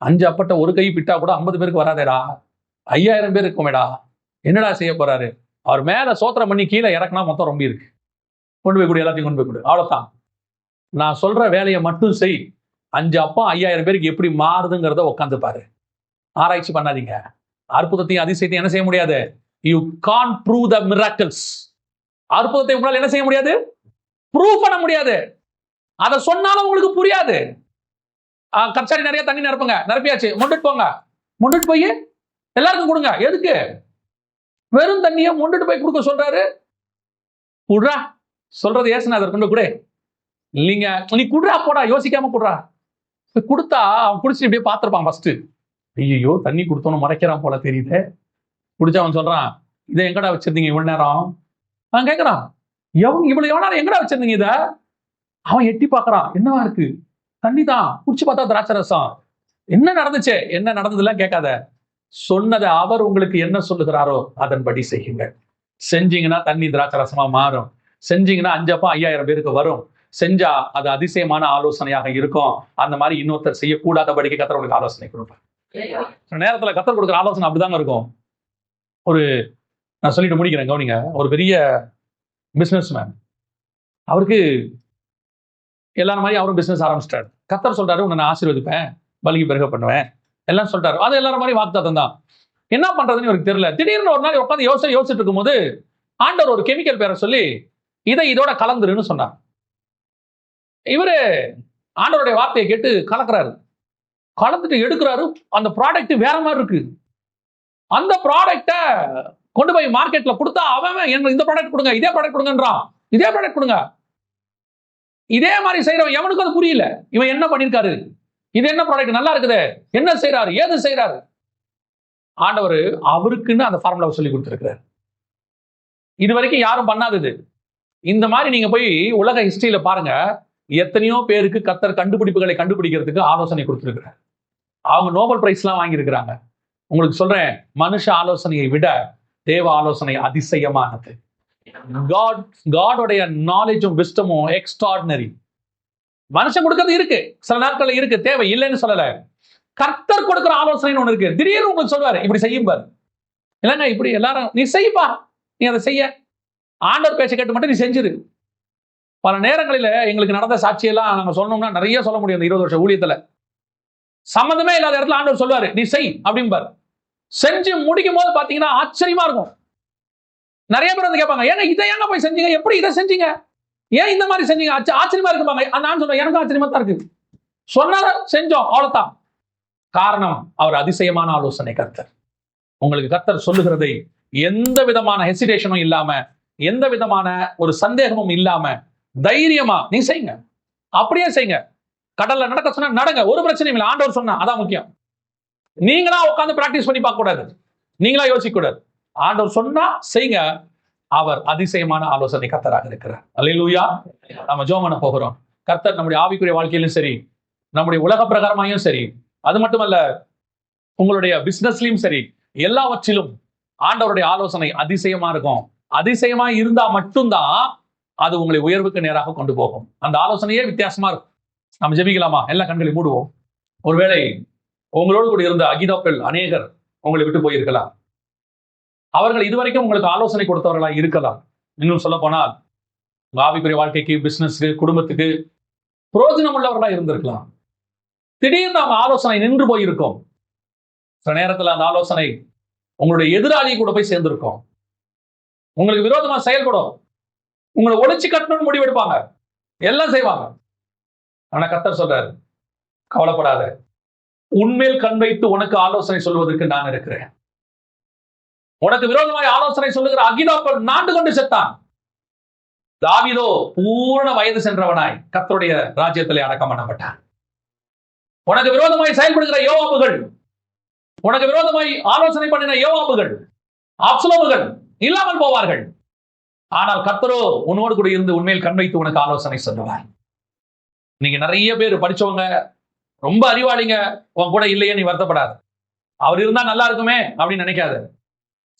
5 அப்பட்ட ஒரு கை பிட்டா கூட 50 பேருக்கு வராதேடா, 5000 பேர் இருக்குமேடா, என்னடா செய்ய போறாரு? அவர் மேல சோத்திரம் பண்ணி கீழே இறக்குனா மொத்தம் ரொம்ப இருக்கு, கொண்டு போய் கொடு, எல்லாத்தையும் கொண்டு போய் கொடு, அவ்வளவுதான். நான் சொல்ற வேலையை மட்டும் செய். 5 அப்பம் 5000 பேருக்கு எப்படி மாறுதுங்கிறத உட்காந்து பாரு, ஆராய்ச்சி பண்ணாதீங்க. அற்புதத்தையும் அதிசயத்தையும் என்ன செய்ய முடியாது? You can't prove the miracles. அற்புதத்தை உங்களால் என்ன செய்ய முடியாது? ப்ரூவ் பண்ண முடியாது. அதை சொன்னாலும் உங்களுக்கு புரியாது. கச்சாரி நிறைய தண்ணி நிரப்புங்க, நிரப்பியாச்சு, முண்டுட்டு போங்க. முண்டுட்டு போய் எல்லாருக்கும் கொடுங்க. எதுக்கு? வெறும் தண்ணியை மொண்டுட்டு போய் கொடுக்க சொல்றாரு. குடுறா சொல்றது ஏசுனா அதை கொண்டு கூட இல்லைங்க, நீ குடுறா போடா, யோசிக்காம குடுறா. கொடுத்தா அவன் குடிச்சு இப்படியே பார்த்துருப்பான் ஃபர்ஸ்ட். ஐயோ தண்ணி கொடுத்தோன்னு மறைக்கிறான் போல தெரியுது. குடிச்சா அவன் சொல்றான், இதை எங்கடா வச்சிருந்தீங்க இவ்வளவு நேரம்? அவன் கேட்கறான், இவ்வளவு எவ்வளவு எங்கடா வச்சிருந்தீங்க இத? அவன் எட்டி பார்க்கறான், என்னவா இருக்கு? தண்ணி தான். குடிச்சு பார்த்தா திராட்சை ரசம். என்ன நடந்துச்சு? என்ன நடந்ததுலாம் கேட்காத, சொன்னதை அவர் உங்களுக்கு என்ன சொல்லுகிறாரோ அதன்படி செய்யுங்க. செஞ்சீங்கன்னா தண்ணி திராட்சை ரசமா மாறும். செஞ்சீங்கன்னா 5 அப்பம் 5000 பேருக்கு வரும். செஞ்சா அது அதிசயமான ஆலோசனையாக இருக்கும். அந்த மாதிரி இன்னொருத்தர் செய்யக்கூடாதபடிக்கு கர்த்தர் உங்களுக்கு ஆலோசனை கொடுப்பார். நேரத்துல கர்த்தர் கொடுக்குற ஆலோசனை அப்படிதாங்க இருக்கும். நான் சொல்லிட்டு முடிக்கிறேன், கவனிங்க. ஒரு பெரிய பிசினஸ் மேன், அவருக்கு எல்லாரும் மாதிரி அவரும் பிசினஸ் ஆரம்பிச்சிட்டாரு. கர்த்தர் சொல்றாரு, உன்னை நான் ஆசீர்வதிப்பேன், பலிக்கு பெருக பண்ணுவேன் எல்லாம் சொல்லிட்டாரு. அது எல்லாரும் மாதிரி வாக்குத்தத்தம் தான். என்ன பண்றதுன்னு இவருக்கு தெரியல. திடீர்னு ஒரு நாள் உட்காந்து யோசிச்சுட்டு இருக்கும்போது ஆண்டவர் ஒரு கெமிக்கல் பேரை சொல்லி இதோட கலந்துருன்னு சொன்னார். இவரு ஆண்டவருடைய வார்த்தையை கேட்டு கலக்குறாரு. கலந்துட்டு எடுக்கிறாரு. அந்த ப்ராடக்ட் வேற மாதிரி இருக்கு. அந்த ப்ராடக்ட கொண்டு போய் மார்க்கெட்ல கொடுத்தா அவன் இந்த ப்ராடக்ட் கொடுங்க, இதே ப்ராடக்ட் கொடுங்கன்றான். இதே ப்ராடக்ட் கொடுங்க. இதே மாதிரி செய்யறவன் எவனுக்கும் அது புரியல. இவன் என்ன பண்ணிருக்காரு? இது என்ன ப்ராடக்ட் நல்லா இருக்குது, என்ன செய்யறாரு, ஏது செய்யறாரு? ஆண்டவர் அவருக்குன்னு அந்த ஃபார்முலாவை சொல்லி கொடுத்திருக்கிறார். இது வரைக்கும் யாரும் பண்ணாதது. இந்த மாதிரி நீங்க போய் உலக ஹிஸ்டரியில பாருங்க, எத்தனையோ பேருக்கு கர்த்தர் கண்டுபிடிப்புகளை கண்டுபிடிக்கிறதுக்கு ஆலோசனை கொடுத்திருக்கிறார். அவங்க நோபல் பிரைஸ் எல்லாம் வாங்கியிருக்கிறாங்க. உங்களுக்கு சொல்றேன், மனுஷ ஆலோசனையை விட தேவ ஆலோசனை அதிசயமானது. காடோடைய நாலேஜும் விஸ்டமும் எக்ஸ்ட்ராடினரி. மனுஷன் கொடுக்கிறது இருக்கு, சில நாட்கள்ல இருக்கு, தேவை இல்லைன்னு சொல்லல. கர்த்தர் கொடுக்கிற ஆலோசனை ஒண்ணு இருக்கு. திடீர்னு உங்களுக்கு சொல்வாரு, இப்படி செய்யும் பாரு. இல்லைங்க இப்படி எல்லாரும் நீ செய்ப்பா, நீ அதை செய்ய. ஆண்டவர் பேச்சை கேட்டு மட்டும் நீ செஞ்சிரு. பல நேரங்களில் எங்களுக்கு நடந்த சாட்சியெல்லாம் நாங்க சொன்னோம்னா நிறைய சொல்ல முடியும். 20 வருஷ ஊழியத்துல சம்மந்தமே இல்லாத இடத்துல ஆண்டவர் சொல்வாரு, நீ செய் அப்படிம்பாரு. செஞ்சு முடிக்கும் போது பாத்தீங்கன்னா ஆச்சரியமா இருக்கும். நிறைய பேர் வந்து கேட்பாங்க, ஏன்னா இதை ஏங்க போய் செஞ்சீங்க, எப்படி இதை செஞ்சீங்க, ஏன் இந்த மாதிரி செஞ்சீங்க, ஆச்சரியமா இருக்குப்பாங்க. நான் சொல்றேன், எனக்கு ஆச்சரியமா தான் இருக்கு. சொன்னால செஞ்சோம், அவ்வளவுதான். காரணம், அவர் அதிசயமான ஆலோசனை கர்த்தர். உங்களுக்கு கர்த்தர் சொல்லுகிறதை எந்த விதமான ஹெசிடேஷனும் இல்லாம, எந்த விதமான ஒரு சந்தேகமும் இல்லாம தைரியமா நீ செய்யுங்க. அப்படியே செய்யுங்க. கடல்ல நடக்க சொன்னா நடங்க, ஒரு பிரச்சனையும் இல்லை. ஆண்டவர் சொன்னா அதான் முக்கியம். நீங்களா உட்கார்ந்து பிராக்டிஸ் பண்ணி பார்க்க கூடாது, நீங்களா யோசிக்க கூடாது. ஆண்டவர் சொன்னா செய்யுங்க. அவர் அதிசயமான ஆலோசனை கர்த்தராக இருக்கிறார். அல்லேலூயா. நம்ம ஜெபம் பண்ண போகிறோம். கர்த்தர் நம்முடைய ஆவிக்குரிய வாழ்க்கையிலும் சரி, நம்முடைய உலக பிரகாரமாயும் சரி, அது மட்டுமல்ல உங்களுடைய பிசினஸ்லயும் சரி, எல்லாவற்றிலும் ஆண்டவருடைய ஆலோசனை அதிசயமா இருக்கும். அதிசயமா இருந்தா மட்டும்தான் அது உங்களை உயர்வுக்கு நேராக கொண்டு போகும். அந்த ஆலோசனையே வித்தியாசமா இருக்கும். நம்ம ஜெபிக்கலாமா? எல்லா கண்களை மூடுவோம். ஒருவேளை உங்களோடு கூட இருந்த அகிதாக்கள் அநேகர் உங்களை விட்டு போயிருக்கலாம். அவர்கள் இதுவரைக்கும் உங்களுக்கு ஆலோசனை கொடுத்தவர்களா இருக்கலாம். இன்னும் சொல்ல போனால் ஆவிக்குரிய வாழ்க்கைக்கு, பிசினஸ்க்கு, குடும்பத்துக்கு பிரயோஜனம் உள்ளவர்களா இருந்திருக்கலாம். திடீர்னு அவங்க ஆலோசனை நின்று போயிருக்கும். சில நேரத்தில் அந்த ஆலோசனை உங்களுடைய எதிராளி கூட போய் சேர்ந்திருக்கும். உங்களுக்கு விரோதமா செயல்படும். உங்களை ஒழிச்சு கட்டணும்னு முடிவெடுப்பாங்க, எல்லாம் செய்வாங்க. ஆனா கர்த்தர் சொல்றாரு, கவலைப்படாத, உன்மேல் கண் வைத்து உனக்கு ஆலோசனை சொல்வதற்கு நான் இருக்கிறேன். உனக்கு விரோதமாய் ஆலோசனை சொல்லுகிற அகிதாக்கள் நாண்டு கொண்டு செத்தான். தாவீதோ பூரண வயது சென்றவனாய் கர்த்தருடைய ராஜ்யத்திலே அடக்கம் பண்ணப்பட்டான். உனக்கு விரோதமாய் செயல்படுகிற யோவாபுகள், உனக்கு விரோதமாய் ஆலோசனை பண்ணின யோவாபுகள், அப்சலோமுகள் இல்லாமல் போவார்கள். ஆனால் கர்த்தரோ உன்னோடு கூட இருந்து உண்மையில் கண் வைத்து உனக்கு ஆலோசனை சொல்லுவார். நீங்க நிறைய பேர் படிச்சவங்க, ரொம்ப அறிவாளிங்க உன் கூட இல்லையே நீ வருத்தப்படாது. அவர் இருந்தா நல்லா இருக்குமே அப்படின்னு நினைக்காத.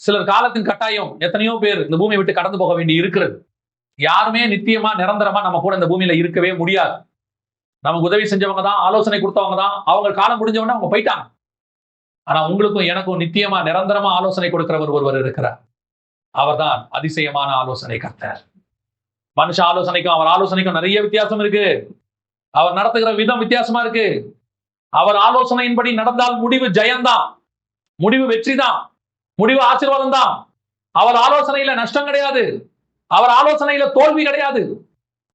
சிலர் காலத்தின் கட்டாயம் எத்தனையோ பேர் இந்த பூமியை விட்டு கடந்து போக வேண்டி இருக்கிறது. யாருமே நித்தியமா நிரந்தரமா நம்ம கூட இந்த பூமியில இருக்கவே முடியாது. நமக்கு உதவி செஞ்சவங்க தான், ஆலோசனை கொடுத்தவங்க தான், அவங்க காலம் முடிஞ்சவொடனே அவங்க போயிட்டாங்க. ஆனா உங்களுக்கும் எனக்கும் நித்தியமா நிரந்தரமா ஆலோசனை கொடுக்கிறவர் ஒருவர் இருக்கிறார். அவர்தான் அதிசயமான ஆலோசனை கர்த்தர். மனுஷ ஆலோசனைக்கும் அவர் ஆலோசனைக்கும் நிறைய வித்தியாசம் இருக்கு. அவர் நடத்துகிற விதம் வித்தியாசமா இருக்கு. அவர் ஆலோசனையின்படி நடந்தால் முடிவு ஜெயம்தான், முடிவு வெற்றி தான், முடிவு ஆசீர்வாதம் தான். அவர் ஆலோசனையில நஷ்டம் கிடையாது, அவர் ஆலோசனையில தோல்வி கிடையாது.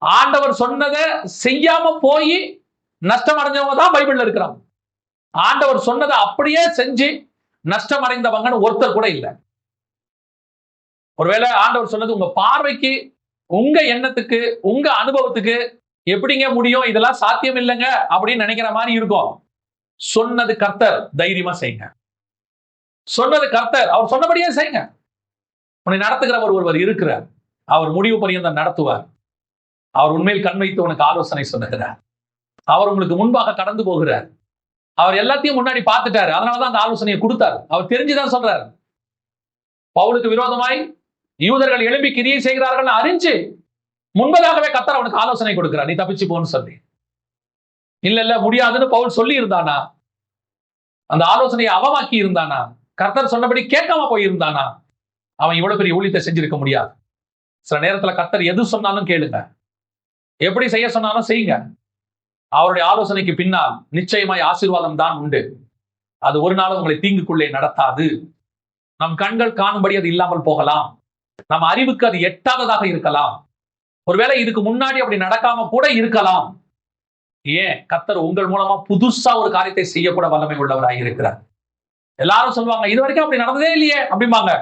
ஆண்டவர் சொன்னதை செய்யாம போய் நஷ்டம் அடைஞ்சவங்க தான் பைபிள்ல இருக்கிறாங்க. ஆண்டவர் சொன்னதை அப்படியே செஞ்சு நஷ்டம் அடைந்தவங்கன்னு ஒருத்தர் கூட இல்லை. ஒருவேளை ஆண்டவர் சொன்னது உங்க பார்வைக்கு, உங்க எண்ணத்துக்கு, உங்க அனுபவத்துக்கு எப்படிங்க முடியும், இதெல்லாம் சாத்தியம் இல்லைங்க அப்படின்னு நினைக்கிற மாதிரி இருக்கும். சொன்னது கர்த்தர், தைரியமா செய்யுங்க. சொன்னது கர்த்தர், அவர் சொன்னபடியே செய்யுங்க. உன்னை நடத்துகிறவர் ஒருவர் இருக்கிறார். அவர் முடிவு பரியந்தம் நடத்துவார். அவர் உண்மையில் கண் வைத்து உனக்கு ஆலோசனை சொல்லுகிறார். அவர் உங்களுக்கு முன்பாக கடந்து போகிறார். அவர் எல்லாத்தையும் முன்னாடி பார்த்துட்டாரு. அதனாலதான் அந்த ஆலோசனையை கொடுத்தார். அவர் தெரிஞ்சுதான் சொல்றாரு. பவுலுக்கு விரோதமாய் யூதர்கள் எழும்பி கிரியை செய்கிறார்கள் அறிஞ்சு முன்பதாகவே கர்த்தர் அவனுக்கு ஆலோசனை கொடுக்கிறார், நீ தப்பிச்சு போன்னு சொல்லி. இல்ல முடியாதுன்னு பவுல் சொல்லி இருந்தானா? அந்த ஆலோசனையை அவமாக்கி இருந்தானா? கர்த்தர் சொன்னபடி கேட்காம போயிருந்தானா? அவன் இவ்வளவு பெரிய ஊழியத்தை செஞ்சிருக்க முடியாது. சில நேரத்துல கர்த்தர் எது சொன்னாலும் கேளுங்க, எப்படி செய்ய சொன்னாலும் செய்யுங்க. அவருடைய ஆலோசனைக்கு பின்னால் நிச்சயமாய் ஆசீர்வாதம் தான் உண்டு. அது ஒரு நாளும் உங்களை தீங்குக்குள்ளே நடத்தாது. நம் கண்கள் காணும்படி அது இல்லாமல் போகலாம். நம் அறிவுக்கு அது எட்டாததாக இருக்கலாம். ஒருவேளை இதுக்கு முன்னாடி அப்படி நடக்காம கூட இருக்கலாம். ஏன்? கர்த்தர் உங்கள் மூலமா புதுசா ஒரு காரியத்தை செய்யக்கூட வல்லமை உள்ளவராக இருக்கிறார். எல்லாரும் சொல்லுவாங்க, இது வரைக்கும் அப்படி நடந்ததே இல்லையே அப்படிம்பாங்க.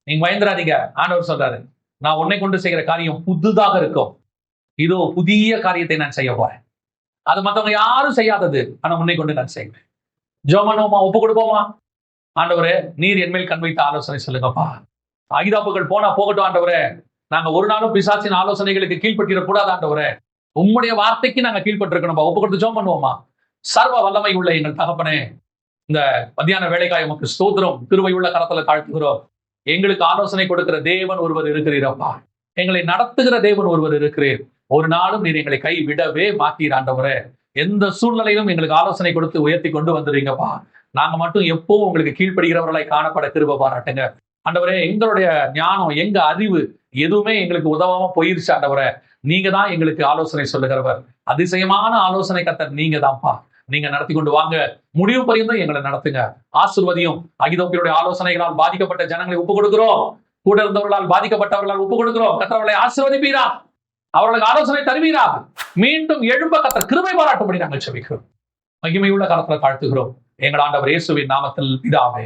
நீங்க பயந்துராதீங்க. ஆண்டவர் சொல்றாரு, நான் உன்னை கொண்டு செய்கிற காரியம் புதுதாக இருக்கும். இதோ புதிய காரியத்தை நான் செய்ய போறேன். அது மற்றவங்க யாரும் செய்யாதது, ஆனா உன்னை கொண்டு நான் செய்வேன். ஜோமனோமா, ஒப்பு கொடுப்போமா? ஆண்டவரே, நீர் என்மேல் கண் வைத்த ஆலோசனை சொல்லுங்கப்பா. ஆயுதாப்புகள் போனா போகட்டும் ஆண்டவரே. நாங்க ஒரு நாளும் பிசாசின் ஆலோசனைகளுக்கு கீழ்பட்டிடக்கூடாது ஆண்டவரே. உம்முடைய வார்த்தைக்கு நாங்க கீழ்பட்டிருக்கணும்பா. ஒப்பு கொடுத்து ஜெபம் பண்ணுவோமா? சர்வ வல்லமை உள்ள எங்கள் தகப்பனே, இந்த மத்தியான வேலைக்காய் உமக்கு ஸ்தோத்திரம், கிருபை உள்ள கரத்துல தாழ்த்துகிறோம். எங்களுக்கு ஆலோசனை கொடுக்கிற தேவன் ஒருவர் இருக்கிறீரப்பா. எங்களை நடத்துகிற தேவன் ஒருவர் இருக்கிறீர். ஒரு நாளும் நீர் எங்களை கை விடவே மாட்டீர் ஆண்டவரே. எந்த சூழ்நிலையிலும் எங்களுக்கு ஆலோசனை கொடுத்து உயர்த்தி கொண்டு வந்துடுறீங்கப்பா. நாங்க மட்டும் எப்பவும் உங்களுக்கு கீழ்ப்படுகிறவர்களாய் காணப்பட கிருபை பாராட்டுங்க ஆண்டவரே. எங்களுடைய ஞானம், எங்க அறிவு எதுவுமே எங்களுக்கு உதவாம போயிருச்சு ஆண்டவரே. நீங்க தான் எங்களுக்கு ஆலோசனை சொல்லுகிறவர். அதிசயமான ஆலோசனை கர்த்தர் நீங்க தான்ப்பா. நீங்க நடத்தி கொண்டு வாங்க, முடிவு பரியந்தம் எங்களை நடத்துங்க. ஆசீர்வதியும். அகிதோப்பியருடைய ஆலோசனைகளால் பாதிக்கப்பட்ட ஜனங்களை ஒப்பு கொடுக்கிறோம். கூட இருந்தவர்களால் பாதிக்கப்பட்டவர்களால் ஒப்பு கொடுக்கிறோம். கர்த்தர் அவர்களை ஆசீர்வதிப்பீரா, அவர்களுக்கு ஆலோசனை தருவீரா. மீண்டும் எழும்ப கர்த்தர் கிருபை பாராட்டும்படி நாங்கள் செபிக்கிறோம். மகிமையுள்ள கரத்துல தாழ்த்துகிறோம் எங்கள் ஆண்டவர் இயேசுவின் நாமத்தில் பிதாவே.